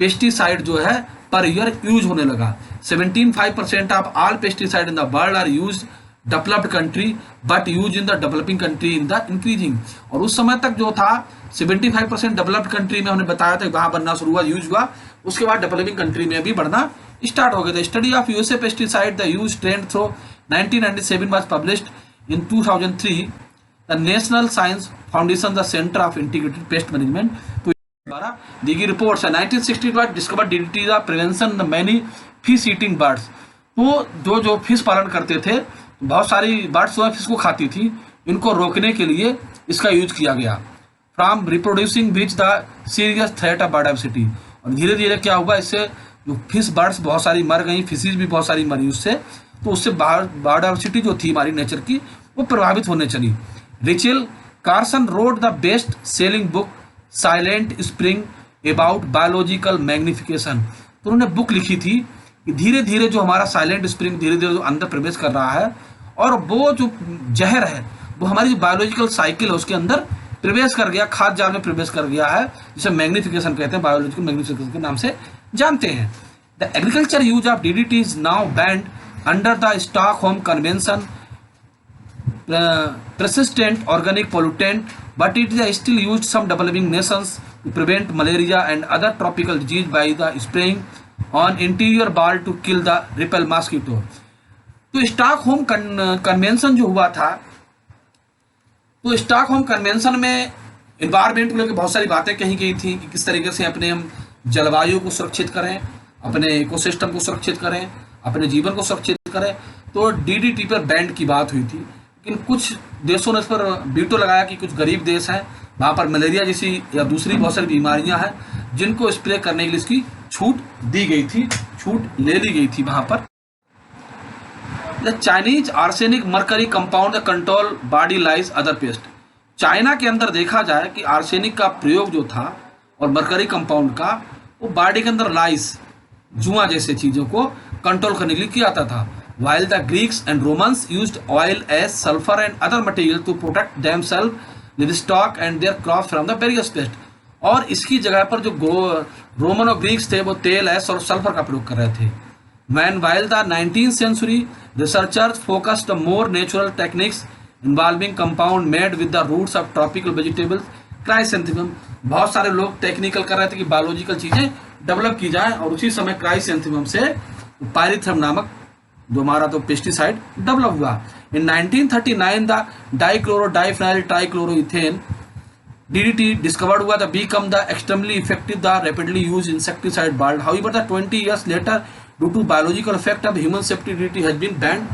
पेस्टिसाइड जो है पर ईयर यूज होने लगा। 17.5% of all pesticide in the world are used developed country but use in the developing country in the increasing. और उस समय तक जो था 75% डेवलप्ड कंट्री में हमने बताया था वहां बनना शुरू हुआ, यूज हुआ, उसके बाद डेवलपिंग कंट्री में भी बढ़ना स्टार्ट हो गया था। Study of USA pesticide the use trend through 1997 was published in 2003 the national science foundation the centre of integrated pest management द्वारा दी गई रिपोर्ट्स है। 1960 बाद discover DDT the prevention the many fish eating birds. तो जो fish पालन करते थे, बहुत सारी बर्ड्स जो फिश को खाती थी, इनको रोकने के लिए इसका यूज किया गया। From reproducing which the serious threat of biodiversity. और धीरे धीरे क्या हुआ, इससे जो फिश बर्ड्स बहुत सारी मर गई, फिशेज भी बहुत सारी मरी उससे, तो उससे बायोडाइवर्सिटी जो थी हमारी नेचर की वो प्रभावित होने चली। Rachel Carson road the best selling book silent spring about biological magnification. तो उन्होंने बुक लिखी थी कि धीरे धीरे जो हमारा साइलेंट स्प्रिंग धीरे धीरे जो अंदर प्रवेश कर रहा है, और वो जो जहर है वो हमारी जो बायोलॉजिकल साइकिल है उसके अंदर प्रवेश कर गया, खाद्य जाल में प्रवेश कर गया है, जिसे मैग्निफिकेशन कहते हैं, बायोलॉजिकल मैग्निफिकेशन के नाम से जानते हैं। The agriculture use of DDT is now band under the Stockholm convention persistent organic pollutant, but it is still used some developing nations to prevent malaria and other tropical disease by the spraying on interior wall to kill the repel mosquito। तो Stockholm convention जो हुआ था, तो Stockholm convention में environment को लेकर बहुत सारी बातें कही गई थी कि किस तरीके से अपने हम जलवायु को सुरक्षित करें, अपने इकोसिस्टम को सुरक्षित करें, अपने जीवन को सुरक्षित करें। तो डीडीटी पर बैन की बात हुई थी, लेकिन कुछ देशों ने इस पर वीटो लगाया कि कुछ गरीब देश हैं, वहाँ पर मलेरिया जैसी या दूसरी बहुत सारी बीमारियां हैं जिनको स्प्रे करने के लिए इसकी छूट दी गई थी, छूट ले ली गई थी वहाँ पर। The Chinese arsenic mercury compound the control body lies other paste. China के अंदर देखा जाए कि आर्सेनिक का प्रयोग जो था और मरकरी कंपाउंड का, वो बॉडी के अंदर लाइस, जुआ जैसे चीज़ों को कंट्रोल करने के लिए किया जाता था। While the Greeks and Romans used oil as sulfur and other material to protect themselves, livestock and their crops from the various pests। और इसकी जगह पर जो रोमन और ग्रीक्स थे वो तेल, ऐश और सल्फर का प्रयोग कर रहे थे। While the 19th century researchers focused on more natural techniques involving compound made with the roots of tropical vegetables, chrysanthemum. बहुत सारे लोग टेक्निकल कर रहे थे कि बायोलॉजिकल चीजें डेवलप की जाए, और उसी समय क्राइसेंथेमम से पायरिथ्रम नामक जो हमारा तो पेस्टिसाइड डेवलप हुआ। In 1939 the dichloro diphenyl trichloroethane DDT discovered हुआ, the become the extremely effective the rapidly use insecticide world. However the 20 years later due to biological effect of human safety DDT has been banned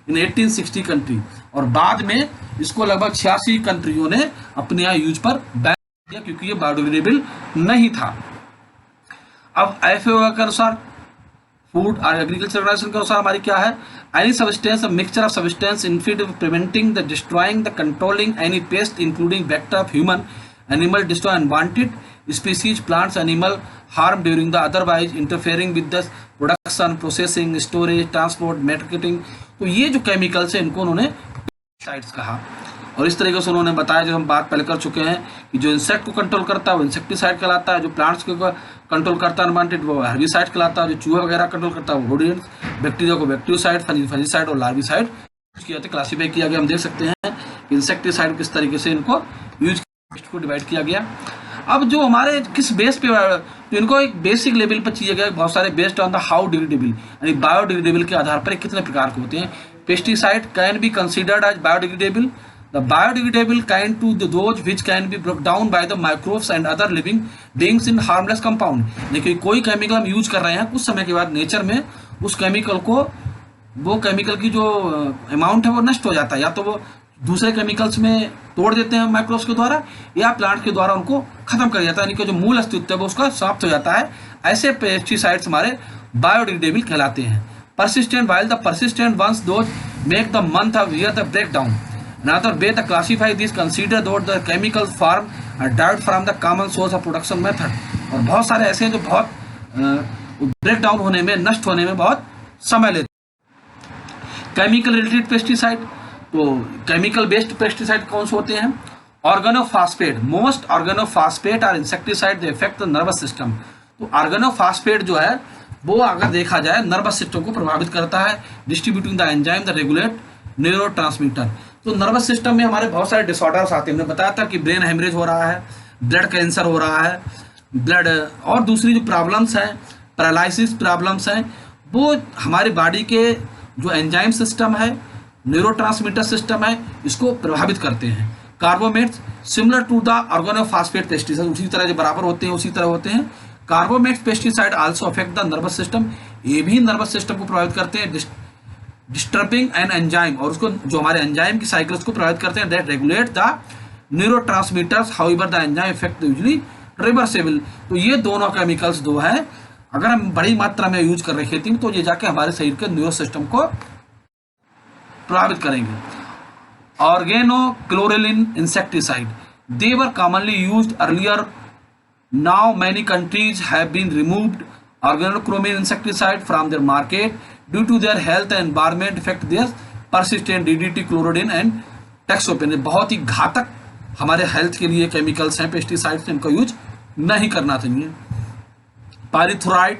in 1860 country. और बाद में इसको लगभग 86 कंट्रियों ने अपने यहाँ use पर बैन किया क्योंकि ये बायोडिग्रेडेबल नहीं था। अब एफएओ के अनुसार, फूड और एग्रीकल्चर ऑर्गेनाइजेशन के अनुसार हमारी क्या है, any substance mixture of substance in feed preventing the destroying the controlling any paste including vector of human animal destroy unwanted species plants animal harm during the otherwise interfering with the production processing storage transport marketing. तो ये जो chemicals है इनको उन्होंने pesticides कहा। और इस तरीके से उन्होंने बताया, जो हम बात पहले कर चुके हैं, कि जो इंसेक्ट को कंट्रोल करता है वो इंसेक्टिसाइड कहलाता है, जो प्लांट्स को कंट्रोल करता है अनवांटेड वो हर्बिसाइड कहलाता है, जो चूहे वगैरह कंट्रोल करता है वो रोडेंट्स, बैक्टीरिया को बैक्टीरियोसाइड, फंजीसाइड और लार्विसाइड किया था, क्लासीफाई किया गया। हम देख सकते हैं इंसेक्टिसाइड किस तरीके से इनको यूज को डिवाइड किया गया। अब जो हमारे किस बेस पे, तो इनको एक बेसिक लेवल पर चाहिए गया, बहुत सारे based on the how degradable, यानी बायोडिग्रेडेबल के आधार पर कितने प्रकार के होते हैं। Pesticide can be considered as biodegradable, the biodegradable kind to those which can be broken down by the microbes and other living beings in harmless compound। देखिए कोई केमिकल हम यूज कर रहे हैं, कुछ समय के बाद नेचर में उस केमिकल को, वो केमिकल की जो अमाउंट है वो नष्ट हो जाता है, या तो वो दूसरे केमिकल्स में तोड़ देते हैं माइक्रोब्स के द्वारा, या प्लांट के द्वारा उनको खत्म कर जाता है, यानी कि जो मूल अस्तित्व है वो उसका समाप्त हो जाता है। ऐसे पेस्टिसाइड्स हमारे बायोडिग्रेडेबल कहलाते हैं। persistent, while the persistent ones those make the month of year the breakdown। Another way to classify these consider that the chemical form are derived from the common source of production method। और बहुत सारे ऐसे हैं जो बहुत break down होने में, नष्ट होने में बहुत समय लेते हैं। केमिकल रिलेटेड पेस्टिसाइड, तो केमिकल बेस्ड पेस्टिसाइड कौन से होते हैं? Organophosphate, most organophosphate are insecticide they affect the nervous system. तो ऑर्गेनोफॉस्फेट जो है वो अगर देखा जाए नर्वस सिस्टम को प्रभावित करता है। Distributing the enzyme the regulate neurotransmitter. तो नर्वस सिस्टम में हमारे बहुत सारे डिसऑर्डर्स आते हैं। हमने बताया था कि ब्रेन हेमरेज हो रहा है, ब्लड कैंसर हो रहा है, ब्लड और दूसरी जो प्रॉब्लम्स हैं, पैरालिसिस प्रॉब्लम्स हैं, वो हमारी बॉडी के जो एंजाइम सिस्टम है, न्यूरोट्रांसमीटर सिस्टम है, इसको प्रभावित करते हैं। Carbamates similar to the organophosphate pesticide, उसी तरह जो बराबर होते हैं उसी तरह होते हैं। Carbamates pesticide also affect the nervous system, ये भी नर्वस सिस्टम को प्रभावित करते हैं, डिस्टर्बिंग एन एंजाइम, और उसको जो हमारे एंजाइम की साइकिल्स को प्रभावित करते हैं, that regulate the neurotransmitters, however the enzyme effect usually reversible. तो ये दोनों केमिकल्स दो है, अगर हम बड़ी मात्रा में यूज कर रहे खेती में, तो ये जाके हमारे शरीर के न्यूरो सिस्टम को प्रभावित करेंगे। ऑर्गेनोक्लोरिलिन insecticide, they were commonly used earlier. Now many countries have been removed organochlorine insecticide from their market due to their health and environment effect. Their persistent DDT, chlordane and toxaphene, बहुत ही घातक हमारे health के लिए chemicals हैं, pesticides, इनका use नहीं करना चाहिए। पायरिथ्राइड,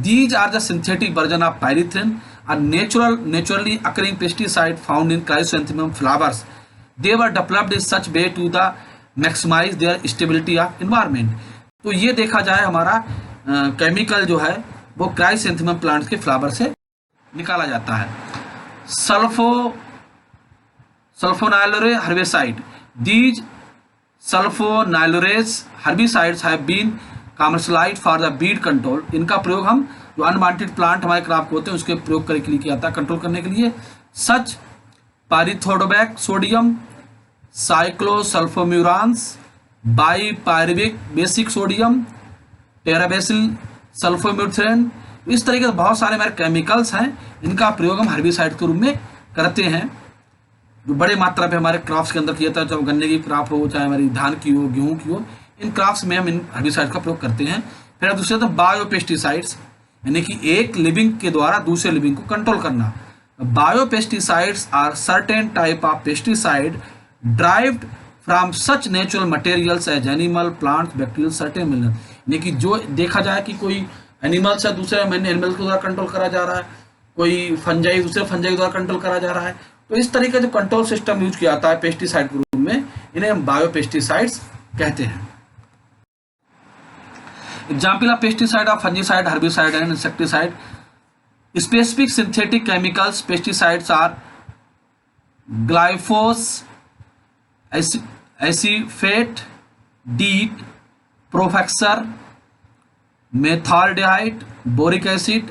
these are the synthetic version of pyrethrin, a naturally occurring pesticide found in Chrysanthemum flowers. They were developed in such way to the maximise their stability of environment. तो ये देखा जाए हमारा केमिकल जो है वो क्राइसेंथेमम प्लांट्स के flower से निकाला जाता है। Sulfonylurea herbicide, these sulfonylureas herbicides have been commercialised for the weed control. इनका प्रयोग हम जो अनवांटेड प्लांट हमारे क्रॉप होते हैं उसके प्रयोग करने के लिए किया जाता है, कंट्रोल करने के लिए। सच पारिथोडोबैक सोडियम, साइक्लोसल्फोम्यूरान्स, बाईपायरिविक बेसिक सोडियम, टेराबेसिल सल्फोम्यूथेन, इस तरीके से बहुत सारे हमारे केमिकल्स हैं, इनका प्रयोग हम हर्बिसाइड के रूप में करते हैं, जो बड़े मात्रा पे हमारे क्रॉप्स के अंदर किया जाता है। चाहे गन्ने की क्रॉप हो, चाहे हमारी धान की हो, गेहूं की हो, इन क्रॉप्स में हम इन हर्बिसाइड का प्रयोग करते हैं। फिर दूसरे तो बायोपेस्टिसाइड्स, यानी कि एक लिविंग के द्वारा दूसरे लिविंग को कंट्रोल करना। Biopesticides are certain type of pesticide derived from such natural materials as animal, plants, bacterial, certain mineral। यानी कि जो देखा जाए कि कोई एनिमल से दूसरे एनिमल के द्वारा कंट्रोल करा जा रहा है, कोई फंजाई दूसरे फंजाई के द्वारा कंट्रोल करा जा रहा है, तो इस तरीके का जो कंट्रोल सिस्टम यूज किया जाता है पेस्टिसाइड के रूप में, इन्हें हम बायोपेस्टिसाइड्स कहते हैं। Example of pesticide of fungicide, herbicide and insecticide. Specific synthetic chemicals pesticides are glyphos, acephate, DEET, प्रोफेक्सर, metaldehyde, boric acid,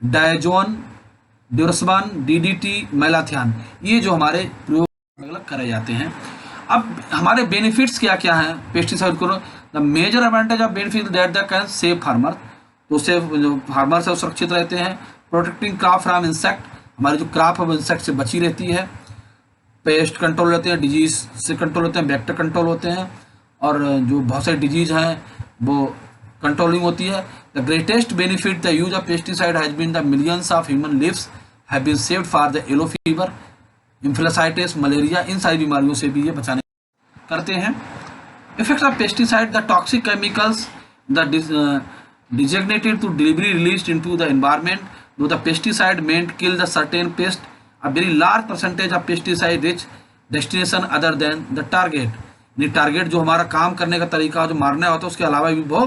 diazinon, Dursban, DDT, malathion, ये जो हमारे प्रयोग अलग अलग करे जाते हैं। अब हमारे बेनिफिट्स क्या क्या हैं पेस्टिसाइड को? The major advantage of benefit that the can save farmer, तो उससे जो फार्मर है वो सुरक्षित रहते हैं। प्रोटेक्टिंग क्रॉप फ्रॉम इंसेक्ट, हमारी जो क्रॉप है वो इंसेक्ट से बची रहती है। पेस्ट कंट्रोल होते हैं, डिजीज से कंट्रोल होते हैं, वेक्टर कंट्रोल होते हैं, और जो बहुत सारी डिजीज हैं वो कंट्रोलिंग होती है। The greatest benefit the use of pesticide has been the millions of human lives have been saved for the yellow fever, इंफ्लुएंजाइटिस, मलेरिया, इन सारी बीमारियों से भी ये बचाने करते हैं। Effects of pesticide, the toxic chemicals the designated to delivery released into the environment, though the pesticide meant kill the certain pest, a very large percentage of pesticide reach destination other than the target। नहीं, target जो हमारा काम करने का तरीका जो मारना होता है उसके अलावा भी वो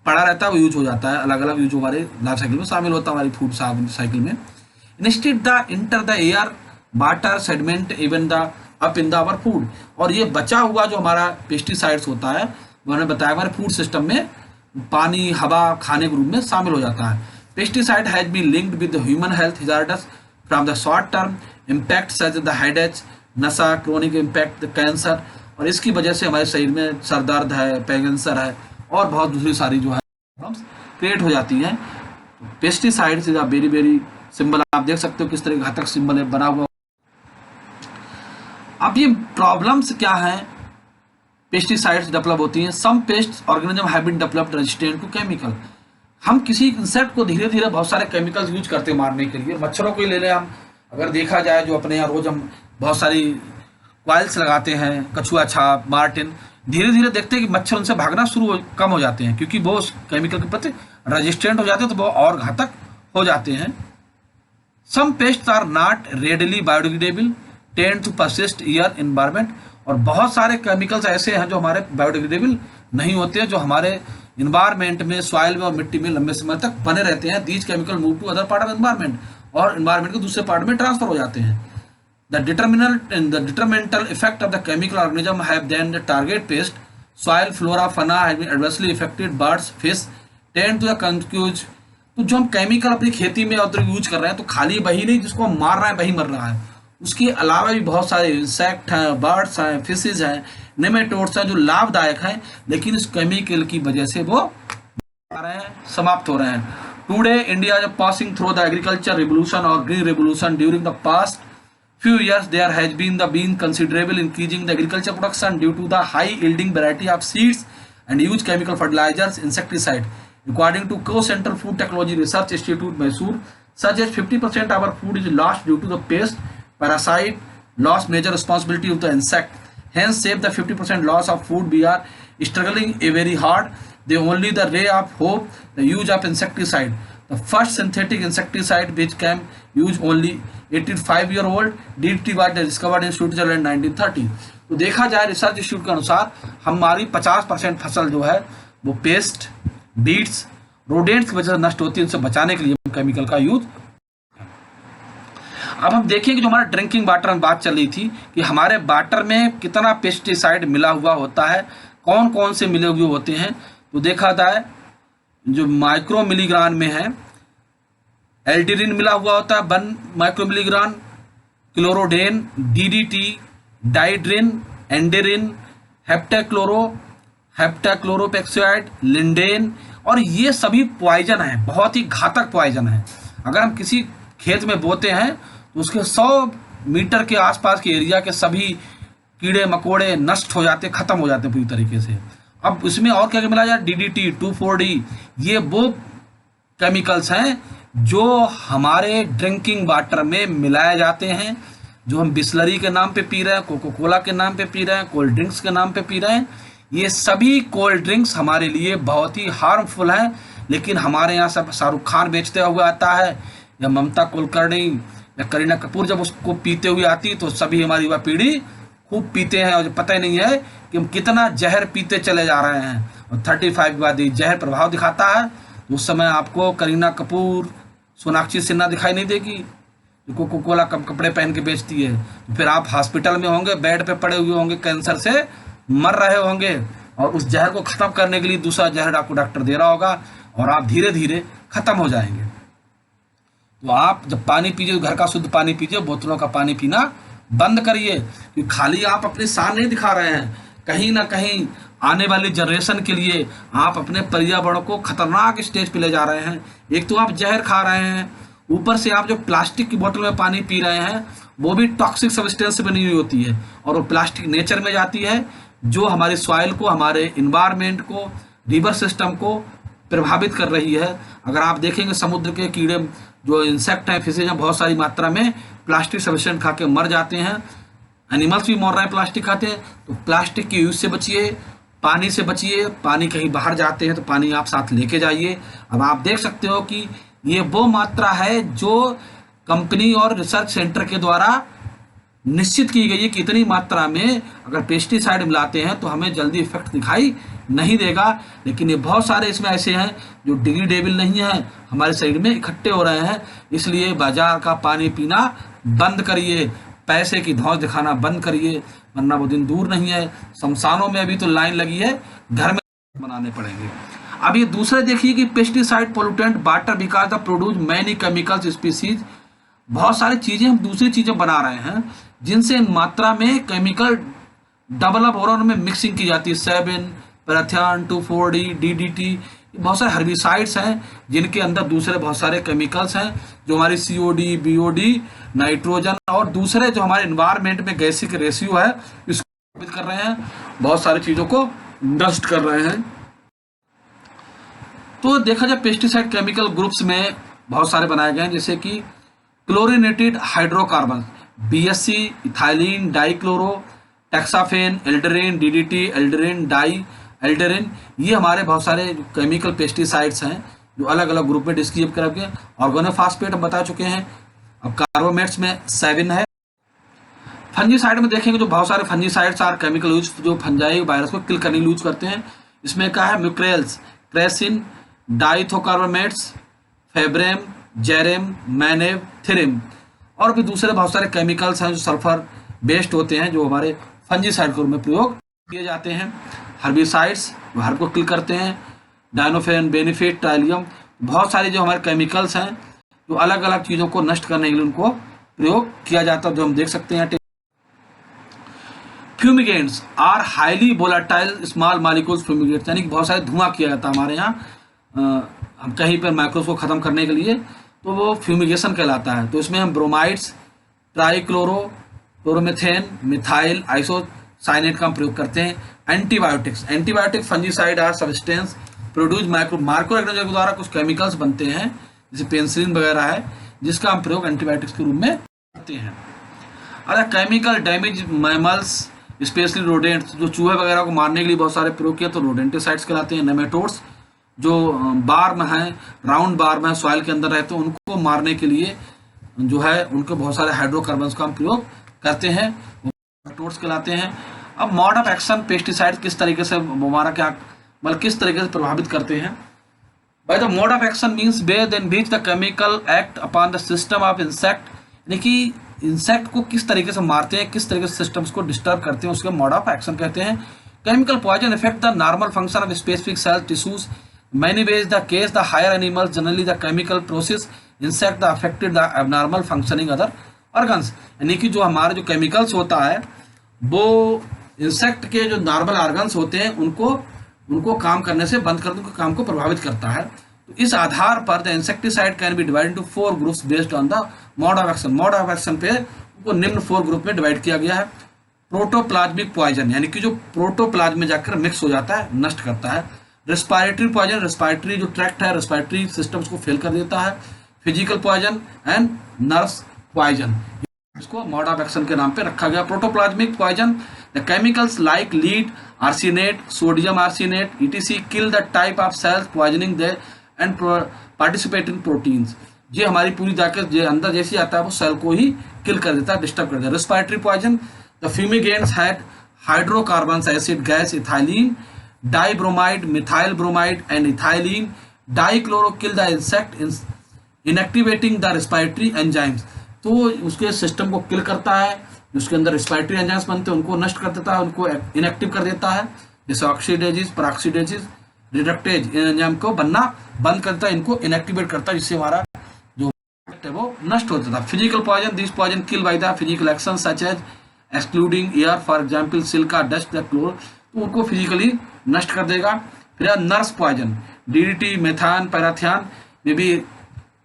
पड़ा रहता है, वो यूज हो जाता है, अलग अलग यूज हमारे लाइफ साइकिल में शामिल होता है, हमारी फूड साइकिल में। Instead the inter the air, water, sediment, even the up in the our food, और ये बचा हुआ जो हमारा पेस्टिसाइड्स होता है वो हमने बताया हमारे फूड सिस्टम में पानी, हवा, खाने के रूप में शामिल हो जाता है। Pesticide has been linked with human health hazards from the short term impact such the headache, नशा, क्रोनिक इम्पैक्ट, कैंसर, और इसकी वजह से हमारे शरीर में सर दर्द है, कैंसर है, और बहुत दूसरी सारी जो है प्रॉब्लम्स क्रिएट हो जाती हैं। Pesticides is a very very symbol, आप देख सकते हो किस तरह का घातक सिंबल है बना हुआ। अब ये प्रॉब्लम्स क्या हैं पेस्टिसाइड्स डेवलप होती हैं। Some pest organism have been developed resistant to chemical, हम किसी इंसेक्ट को धीरे धीरे बहुत सारे केमिकल्स यूज करते हैं मारने के लिए। मच्छरों को ही ले लें हम, अगर देखा जाए जो अपने यहाँ रोज हम बहुत सारी कॉइल्स लगाते हैं, कछुआ छाप, मार्टिन, धीरे धीरे देखते हैं कि मच्छर उनसे भागना कम हो जाते हैं, क्योंकि वो उस केमिकल के प्रति रेजिस्टेंट हो जाते हैं, तो वो और घातक हो जाते हैं। Some pest are not readily biodegradable, tend to persist year environment, और बहुत सारे केमिकल्स ऐसे हैं जो हमारे बायोडिग्रेडेबल नहीं होते हैं, जो हमारे इन्वायरमेंट में, सॉइल में और मिट्टी में लंबे समय तक बने रहते हैं। These chemical move to other part of environment, और एनवायरमेंट के दूसरे पार्ट में ट्रांसफर हो जाते हैं। The detrimental effect of the chemical organism have then the target pest, soil, flora, fauna have been adversely affected, birds, fish tend to the confuse। तो जो हम केमिकल अपनी खेती में यूज कर रहे हैं, तो खाली वही नहीं जिसको हम मार रहे हैं वही मर रहा है, उसके अलावा भी बहुत सारे इंसेक्ट हैं, बर्ड्स हैं, फिशेज हैं, नेमेटोड्स हैं जो लाभदायक हैं, लेकिन इस केमिकल की वजह से वो आ रहे हैं, समाप्त हो रहे हैं। Today India is passing through the agriculture revolution और green revolution. During the past few years there has been considerable increasing the agriculture production due to the high yielding variety of seeds and huge chemical fertilizers, insecticide. According to Co-Central Food Technology Research Institute Mysore, such as 50% of our food is lost due to the pest, parasite, lost major responsibility of the insect. Hence, save the 50% loss of food we are struggling very hard. The only the ray of hope, the use of insecticide. The first synthetic insecticide which came use only 85-year-old DDT was discovered in Switzerland 1930। तो देखा जाए research institute के अनुसार हमारी 50% फसल जो है वो पेस्ट, बीट्स, रोडेंट्स की वजह से नष्ट होती है। इनसे बचाने के लिए केमिकल का यूज। अब हम देखें कि जो हमारा ड्रिंकिंग वाटर में बात चल रही थी कि हमारे वाटर में कितना पेस्टिसाइड मिला हुआ होता है, कौन कौन से मिले हुए होते हैं। तो देखा जाए जो माइक्रो मिलीग्राम में है, एल्ड्रिन मिला हुआ होता है 1 माइक्रो मिलीग्राम, क्लोरोडेन, डीडीटी, डाइड्रिन, एंडेरिन, हेप्टाक्लोरोपेक्साइड, लिंडेन, और ये सभी पॉइजन है, बहुत ही घातक पॉइजन है। अगर हम किसी खेत में बोते हैं तो उसके 100 मीटर के आसपास के एरिया के सभी कीड़े मकोड़े नष्ट हो जाते, खत्म हो जाते पूरी तरीके से। अब इसमें और क्या मिला जाए, डीडीटी, 2,4-D, ये वो केमिकल्स हैं जो हमारे ड्रिंकिंग वाटर में मिलाए जाते हैं, जो हम बिस्लरी के नाम पे पी रहे हैं, कोको कोला के नाम पे पी रहे हैं, कोल्ड ड्रिंक्स के नाम पे पी रहे हैं। ये सभी कोल्ड ड्रिंक्स हमारे लिए बहुत ही हार्मफुल हैं, लेकिन हमारे यहाँ सब शाहरुख खान बेचते हुए आता है, या ममता कुलकर्णी या करीना कपूर जब उसको पीते हुए आती, तो सभी हमारी युवा पीढ़ी खूब पीते हैं, और पता ही नहीं है कि हम कितना जहर पीते चले जा रहे हैं। और 35 के बाद जहर प्रभाव दिखाता है, तो उस समय आपको करीना कपूर, सोनाक्षी सिन्हा दिखाई नहीं देगी जो कोको कोला कपड़े पहन के बेचती है। तो फिर आप हॉस्पिटल में होंगे, बेड पे पड़े हुए होंगे, कैंसर से मर रहे होंगे, और उस जहर को ख़त्म करने के लिए दूसरा जहर आपको डॉक्टर दे रहा होगा, और आप धीरे धीरे ख़त्म हो जाएंगे। तो आप जब पानी पीजिए, घर का शुद्ध पानी पीजिए, बोतलों का पानी पीना बंद करिए, क्योंकि खाली आप अपने शान नहीं दिखा रहे हैं, कहीं ना कहीं आने वाली जनरेशन के लिए आप अपने पर्यावरण को खतरनाक स्टेज पे ले जा रहे हैं। एक तो आप जहर खा रहे हैं, ऊपर से आप जो प्लास्टिक की बोतल में पानी पी रहे हैं वो भी टॉक्सिक सब्सटेंस से बनी हुई होती है, और वो प्लास्टिक नेचर में जाती है, जो हमारी सॉइल को, हमारे इन्वायरमेंट को, रिवर सिस्टम को प्रभावित कर रही है। अगर आप देखेंगे समुद्र के कीड़े, जो इंसेक्ट हैं, फिशेज हैं, बहुत सारी मात्रा में प्लास्टिक सब्सटेंस खा के मर जाते हैं। एनिमल्स भी मर रहे हैं प्लास्टिक खाते हैं। तो प्लास्टिक के यूज से बचिए, पानी से बचिए। पानी कहीं बाहर जाते हैं तो पानी आप साथ लेके जाइए। अब आप देख सकते हो कि ये वो मात्रा है जो कंपनी और रिसर्च सेंटर के द्वारा निश्चित की गई है कि इतनी मात्रा में अगर पेस्टिसाइड मिलाते हैं तो हमें जल्दी इफेक्ट दिखाई नहीं देगा। लेकिन ये बहुत सारे इसमें ऐसे हैं जो डिग्रेडेबल नहीं है, हमारे शरीर में इकट्ठे हो रहे हैं। इसलिए बाजार का पानी पीना बंद करिए, पैसे की धौंस दिखाना बंद करिए, वरना वो दिन दूर नहीं है। शमशानों में अभी तो लाइन लगी है, घर में बनाने पड़ेंगे। अब ये दूसरे देखिए कि pesticide pollutant water because the produce many chemicals species. बहुत सारी चीजें हम दूसरी चीजें बना रहे हैं जिनसे मात्रा में केमिकल डेवलप हो रहा है, उनमें मिक्सिंग की जाती है। 7 पैराथियन, 2,4-D, DDT, बहुत सारे हर्बिसाइड्स हैं जिनके अंदर दूसरे बहुत सारे केमिकल्स हैं जो हमारी COD, BOD, नाइट्रोजन और दूसरे जो हमारे एनवायरनमेंट में गैसिक रेशियो है इसको कर रहे हैं, बहुत सारी चीजों को नष्ट कर रहे हैं। तो देखा जाए पेस्टिसाइड केमिकल ग्रुप्स में बहुत सारे बनाए गए हैं, जैसे कि chlorinated hydrocarbon, BSC, ethylene, dichloro, toxaphene, aldrin, DDT, aldrin, dieldrin, ये हमारे बहुत सारे केमिकल पेस्टिसाइड्स हैं जो अलग अलग ग्रुप में डिस्क्राइब कर रखे हैं। ऑर्गेनोफॉस्फेट हम बता चुके हैं। अब कार्बामेट्स में 7 है। फंजीसाइड में देखेंगे, जो बहुत सारे फंजीसाइड्स आर केमिकल यूज जो फंजाई वायरस को किल करने के लिए यूज करते हैं। इसमें क्या है, म्यूक्रेल्स, क्रेसिन, डाइथोकार्बामेट्स, फेब्रेम, जेरेम, मैनेव, थिरिम, और भी दूसरे बहुत सारे केमिकल्स हैं जो सल्फर बेस्ड होते हैं, जो हमारे फंजीसाइड के रूप में प्रयोग किए जाते हैं। हर्बिसाइड्स हर्ब को किल करते हैं, डायनोफेन, बेनिफिट, टाइलियम, बहुत सारे जो हमारे केमिकल्स हैं जो अलग अलग चीज़ों को नष्ट करने के लिए उनको प्रयोग किया जाता है, जो हम देख सकते हैं। Fumigants are highly volatile small molecules fumigants, यानी कि बहुत सारे धुआं किया जाता है हमारे यहाँ हम कहीं पर माइक्रोब्स को ख़त्म करने के लिए, तो वो फ्यूमिगेशन कहलाता है। तो इसमें हम ब्रोमाइड्स, क्लोरोमेथेन, मिथाइल आइसोसाइनेट का हम प्रयोग करते हैं। Antibiotic fungicide are substance produce micro organism के द्वारा कुछ केमिकल्स बनते हैं, जैसे पेनिसिलिन वगैरह है, जिसका हम प्रयोग एंटीबायोटिक्स के रूप में करते हैं। अगर chemical damage mammals specially rodents, जो चूहे वगैरह को मारने के लिए बहुत सारे प्रयोग किया, तो रोडेंटिसाइड्स कहलाते हैं। नेमेटोड्स जो बार्म हैं, राउंड बार्म है, सॉइल के अंदर रहते हैं, उनको मारने के लिए जो है उनके बहुत सारे हाइड्रोकार्बन्स का हम प्रयोग करते हैं, नेमेटोड्स कहलाते हैं। अब मोड ऑफ एक्शन पेस्टिसाइड किस तरीके से हमारा क्या मतलब किस तरीके से प्रभावित करते हैं। By the mode of action means way then बीच the chemical act upon the system of insect, यानी कि इंसेक्ट को किस तरीके से मारते हैं, किस तरीके से सिस्टम्स को डिस्टर्ब करते हैं, उसके मोड ऑफ एक्शन कहते हैं। Chemical poison effect the normal function of specific cell tissues, many ways the case the higher animals generally the chemical process insect the affected the abnormal functioning other organs, यानी कि जो हमारे जो chemicals होता है वो इंसेक्ट के जो नॉर्मल ऑर्गन्स होते हैं उनको काम करने से बंद कर उनके काम को प्रभावित करता है। तो इस आधार पर the insecticide can be divide into 4 groups based on the mode of action. Mode of action पे उनको निम्न 4 ग्रुप में डिवाइड किया गया है। प्रोटोप्लाज्मिक पॉइजन, यानी कि जो प्रोटोप्लाज्म में जाकर मिक्स हो जाता है, नष्ट करता है। रेस्पिरेटरी पॉइजन, रेस्पिरेटरी जो ट्रैक्ट है, रेस्पिरेटरी सिस्टम्स को फेल कर देता है। Physical poison and nerves poison, इसको मोड ऑफ एक्शन के नाम पे रखा गया। Protoplasmic poison, the chemicals like lead, arsenate, sodium arsenate etc kill the type of cells poisoning they and participating proteins, ये हमारी पूरी ताकत जो अंदर जैसे आता है वो सेल को ही किल कर देता है, डिस्टर्ब कर देता है। Respiratory poison, the fumigants had hydrocarbon acid gas ethylene, dibromide, methyl bromide and ethylene, dichloro kill the insect inactivating the respiratory enzymes, तो उसके सिस्टम को किल करता है, उसके अंदर रेस्पिरेटरी एंजाइम्स बनते हैं उनको नष्ट कर देता है, उनको इनएक्टिव कर देता है, जैसे ऑक्सीडेजिस, पेरोक्सीडेजिस, रिडक्टेज, इन एंजाइम को बनना बंद करता है, इनको इनएक्टिवेट करता है, जिससे हमारा जो है वो नष्ट हो जाता है। Physical poison, this poison kill by the physical action such as excluding air, for example silica, dust, the क्लोर, तो उनको फिजिकली नष्ट कर देगा। फिर nerves poison, DDT, methane, parathion में भी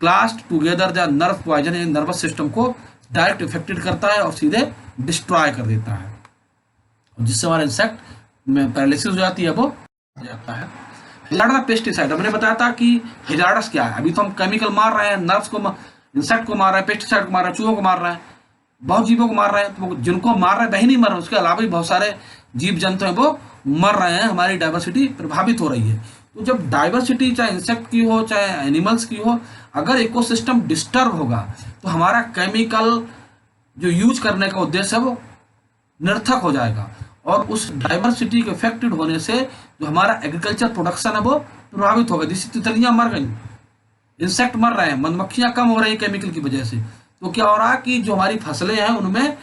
classed together the nerve poison, nervous system को डायरेक्ट इफेक्टेड करता है और सीधे डिस्ट्रॉय कर देता है, जिससे हमारा इंसेक्ट में पैरालिसिस हो जाती है, वो हो जाता है। हिजार्डस पेस्टिसाइड, हमने बताया था कि हिजार्डस क्या है। अभी तो हम केमिकल मार रहे हैं, नर्व्स को, इंसेक्ट को मार रहे हैं, पेस्टिसाइड को मार रहे हैं, चूहों को मार रहे हैं, बहुत जीवों को मार रहे हैं, तो जिनको मार रहे हैं वही नहीं मर रहे, उसके अलावा भी बहुत सारे जीव जंतु हैं वो मर रहे हैं, हमारी डाइवर्सिटी प्रभावित हो रही है। तो जब डाइवर्सिटी चाहे इंसेक्ट की हो चाहे एनिमल्स की हो, अगर इकोसिस्टम डिस्टर्ब होगा तो हमारा केमिकल जो यूज करने का उद्देश्य है वो निरर्थक हो जाएगा, और उस डाइवर्सिटी के इफेक्टेड होने से जो हमारा एग्रीकल्चर प्रोडक्शन है वो प्रभावित होगा। जैसे तितलियां मर गई, इंसेक्ट मर रहे हैं, मधुमक्खियां कम हो रही हैं केमिकल की वजह से, तो क्या हो रहा है कि जो हमारी फसलें हैं उनमें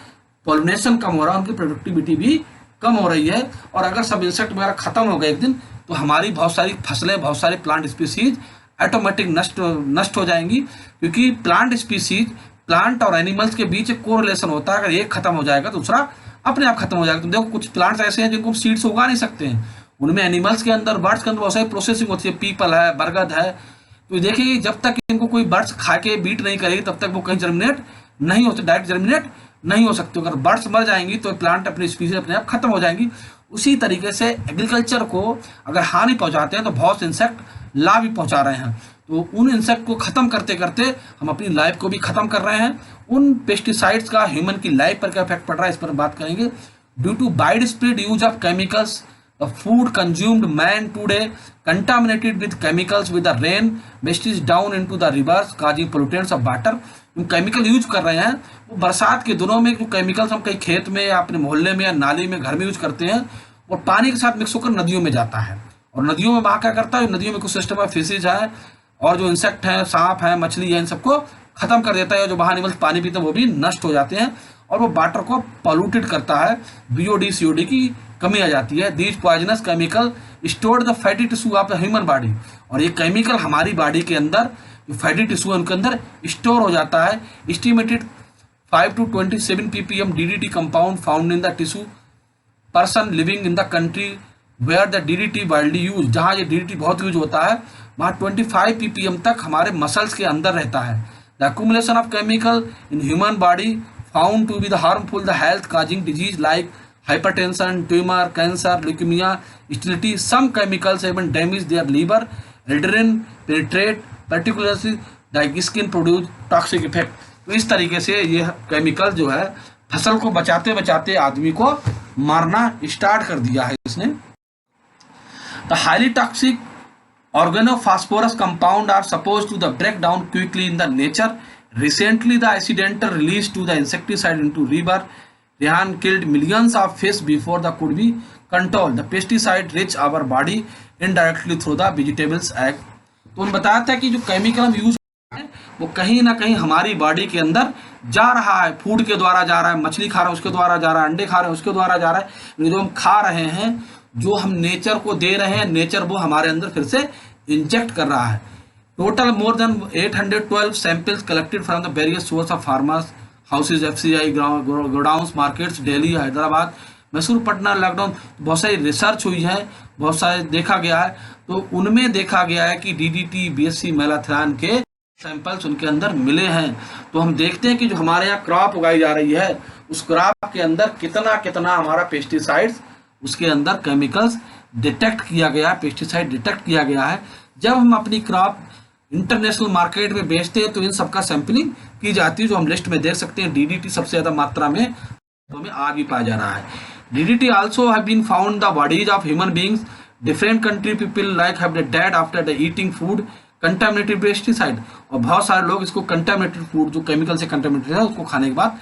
पॉलिनेशन कम हो रहा है, उनकी प्रोडक्टिविटी भी कम हो रही है। और अगर सब इंसेक्ट वगैरह खत्म हो गए एक दिन, तो हमारी बहुत सारी फसलें, बहुत सारे प्लांट स्पीसीज ऑटोमेटिक नष्ट हो जाएंगी, क्योंकि प्लांट स्पीसीज, प्लांट और एनिमल्स के बीच एक कोरिलेशन होता है, अगर एक खत्म हो जाएगा तो दूसरा अपने आप खत्म हो जाएगा। तुम देखो कुछ प्लांट्स ऐसे हैं जिनको हम सीड से उगा नहीं सकते हैं, उनमें एनिमल्स के अंदर, बर्ड्स के अंदर बहुत सारी प्रोसेसिंग होती है, पीपल है, बरगद है, तो देखिए जब तक इनको कोई बर्ड्स खा के बीट नहीं करेगी तब तक वो कहीं जर्मिनेट नहीं होते, डायरेक्ट जर्मिनेट नहीं हो सकते। अगर बर्ड्स मर जाएंगी तो प्लांट अपनी स्पीसीज अपने आप खत्म हो जाएंगी। उसी तरीके से एग्रीकल्चर को अगर हानि पहुंचाते हैं तो बहुत से इंसेक्ट लाभ भी पहुंचा रहे हैं, तो उन इंसेक्ट को खत्म करते करते हम अपनी लाइफ को भी खत्म कर रहे हैं। उन पेस्टिसाइड्स का ह्यूमन की लाइफ पर क्या इफेक्ट पड़ रहा है, इस पर बात करेंगे। Due to wide spread use of chemicals, the food consumed man today contaminated with chemicals with the rain wastage down into the rivers causing pollutants of water, जो केमिकल यूज कर रहे हैं वो बरसात के दिनों में जो केमिकल्स हम कहीं खेत में या अपने मोहल्ले में या नाली में घर में यूज करते हैं वो पानी के साथ मिक्स होकर नदियों में जाता है, और नदियों में वहाँ क्या करता है, नदियों में कुछ सिस्टम ऑफ फिशेज है और जो इंसेक्ट है, सांप है, मछली है, इन सबको खत्म कर देता है। जो बाहर एनिमल्स पानी पीते हैं वो भी नष्ट हो जाते हैं और वो वाटर को पॉल्यूटेड करता है, बीओडी सीओडी की कमी आ जाती है। These poisonous chemical stored the fatty tissue of the human body, और ये केमिकल हमारी बॉडी के अंदर जो फैटी टिश्यू है उनके अंदर स्टोर हो जाता है। Estimated 5 to 27 ppm DDT compound found in the tissue person living in the country where the DDT widely use, जहाँ ये DDT बहुत यूज होता है वहाँ 25 ppm तक हमारे मसल्स के अंदर रहता है। The accumulation of chemical in human body found to be the harmful the health causing disease like hypertension, tumor, cancer, leukemia, sterility. Some chemicals even damage their liver, adrenaline, penetrate, particularly the skin produce toxic effect. तो इस तरीके से ये chemical जो है फसल को बचाते बचाते आदमी को मारना स्टार्ट कर दिया है इसने। The highly toxic organophosphorus compound are supposed to the break down quickly in the nature. Recently, the accidental release to the insecticide into river Rehan killed millions of fish before the could be controlled. The pesticide reach our body indirectly through the vegetables act. तो उन्होंने बताया था कि जो chemical हम use कर रहे हैं वो कहीं ना कहीं हमारी बॉडी के अंदर जा रहा है, फूड के द्वारा जा रहा है, मछली खा रहे हैं उसके द्वारा जा रहा है, अंडे खा रहे हैं उसके द्वारा जा रहा है। जो हम खा रहे हैं, जो हम नेचर को दे रहे हैं, नेचर वो हमारे अंदर फिर से इंजेक्ट कर रहा है। Total more than 812 samples collected from the various source of farmers houses, FCI godowns, markets, Delhi, Hyderabad, Mysore, Patna, lockdown. बहुत सारी रिसर्च हुई है, बहुत सारे देखा गया है, तो उनमें देखा गया है कि DDT, BSC, मेलाथियान के सैंपल्स उनके अंदर मिले हैं। तो हम देखते हैं कि जो हमारे यहाँ क्रॉप उगाई जा रही है उस क्रॉप के अंदर कितना कितना हमारा पेस्टिसाइड्स, उसके अंदर केमिकल्स डिटेक्ट किया गया है, पेस्टिसाइड डिटेक्ट किया गया है। जब हम अपनी क्रॉप इंटरनेशनल मार्केट में बेचते हैं तो इन सबका सैंपलिंग की जाती है, जो हम लिस्ट में देख सकते हैं। DDT सबसे ज्यादा मात्रा में हमें आ भी पाया जा रहा है। DDT also have been found the bodies of human beings. Different country people like have died after the eating food contaminated pesticide. और बहुत सारे लोग इसको कंटामिनेटेड फूड जो केमिकल से कंटामिनेटेड है उसको खाने के बाद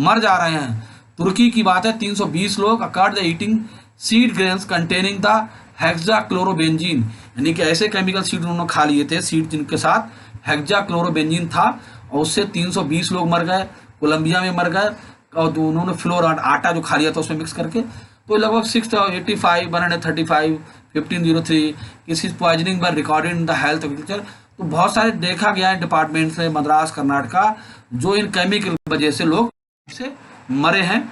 मर जा रहे हैं। तुर्की की बात है, 320 लोग accord the eating seed grains containing the hexachlorobenzene, यानी कि ऐसे केमिकल सीड उन्होंने खा लिए थे, सीड जिनके साथ हेक्साक्लोरोबेंजीन था, और उससे 320 लोग मर गए। कोलंबिया में मर गए, और तो उन्होंने फ्लोर आटा जो खा लिया था उसमें मिक्स करके, तो लगभग 685, 135, 1503 cases poisoning by recorded in the health agriculture. तो बहुत सारे देखा गया है डिपार्टमेंट से, मद्रास, कर्नाटका, जो इन केमिकल वजह से लोग से मरे हैं।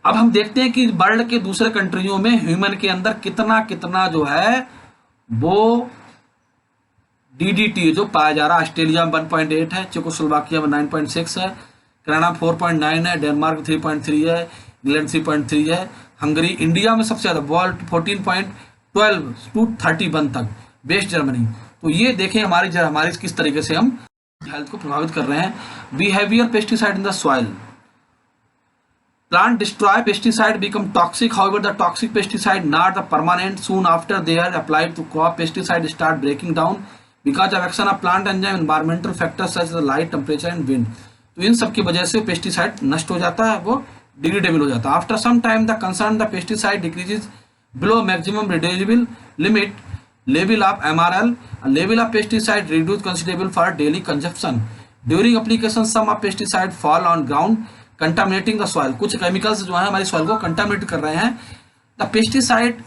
अब हम देखते हैं कि वर्ल्ड के दूसरे कंट्रियों में ह्यूमन के अंदर कितना कितना जो है वो DDT जो पाया जा रहा है। ऑस्ट्रेलिया में 1.8 है, चेकोस्लोवाकिया में 9.6 है, कनाडा 4.9 है, डेनमार्क 3.3 है, इंग्लैंड 3.3 है, हंगरी, इंडिया में सबसे ज्यादा वर्ल्ड 14.12 to 31 तक, वेस्ट जर्मनी। तो ये देखें हमारी किस तरीके से हम हेल्थ को प्रभावित कर रहे हैं। Behaviour pesticide in the soil, plant destroy pesticide become toxic, however the toxic pesticide not the permanent, soon after they are applied to crop pesticide start breaking down because of action of plant enzyme, environmental factors such as light, temperature and wind. तो इन सब की वजह से pesticide नष्ट हो जाता है, वो डिग्रेडेबल हो जाता है। After some time the concern the pesticide decreases below maximum reducible limit level of MRL, level of pesticide reduce considerable for daily consumption. During application some of pesticide fall on ground contaminating the soil, कुछ केमिकल्स जो है हमारी soil को contaminate कर रहे हैं। The pesticide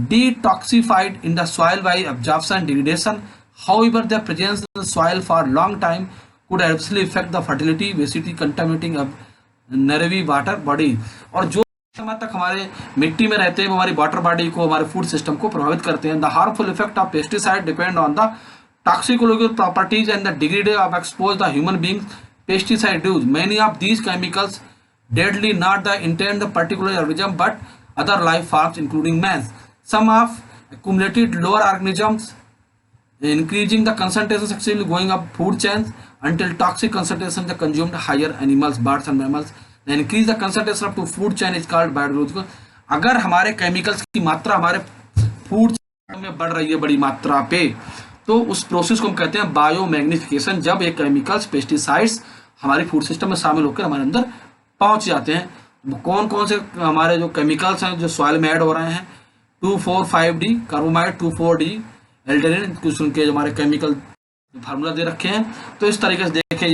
detoxified in the soil by absorption degradation, however the presence in the soil for long time could adversely effect the fertility, बेसिटी, कंटामिनेटिंग नरवी वाटर बॉडी। और जो समय तक हमारे मिट्टी में रहते हैं वो हमारी वाटर बॉडी को, हमारे फूड सिस्टम को प्रभावित करते हैं। The harmful effect of pesticide depend on the toxicological properties and the degree of expose the human beings pesticide use. Many of these chemicals deadly not the intend the particular organism but other life forms including man. Some have accumulated lower organisms, increasing the concentration successively going up food chains until toxic concentration the consumed higher animals, birds and mammals. The increase the concentration up to food chain is called biological. अगर हमारे chemicals की मात्रा हमारे food में बढ़ रही है बड़ी मात्रा पे, तो उस प्रोसेस को हम कहते हैं बायो मैग्निफिकेशन, जब ये केमिकल्स पेस्टिसाइड्स हमारी फूड सिस्टम में शामिल होकर हमारे अंदर पहुंच जाते हैं। कौन कौन से हमारे जो केमिकल्स हैं जो सॉइल में ऐड हो रहे हैं, 2,4,5-D कार्बोमाइड, 2,4-D एल्डेरिन, कुछ उनके हमारे केमिकल फार्मूला दे रखे हैं। तो इस तरीके से देखें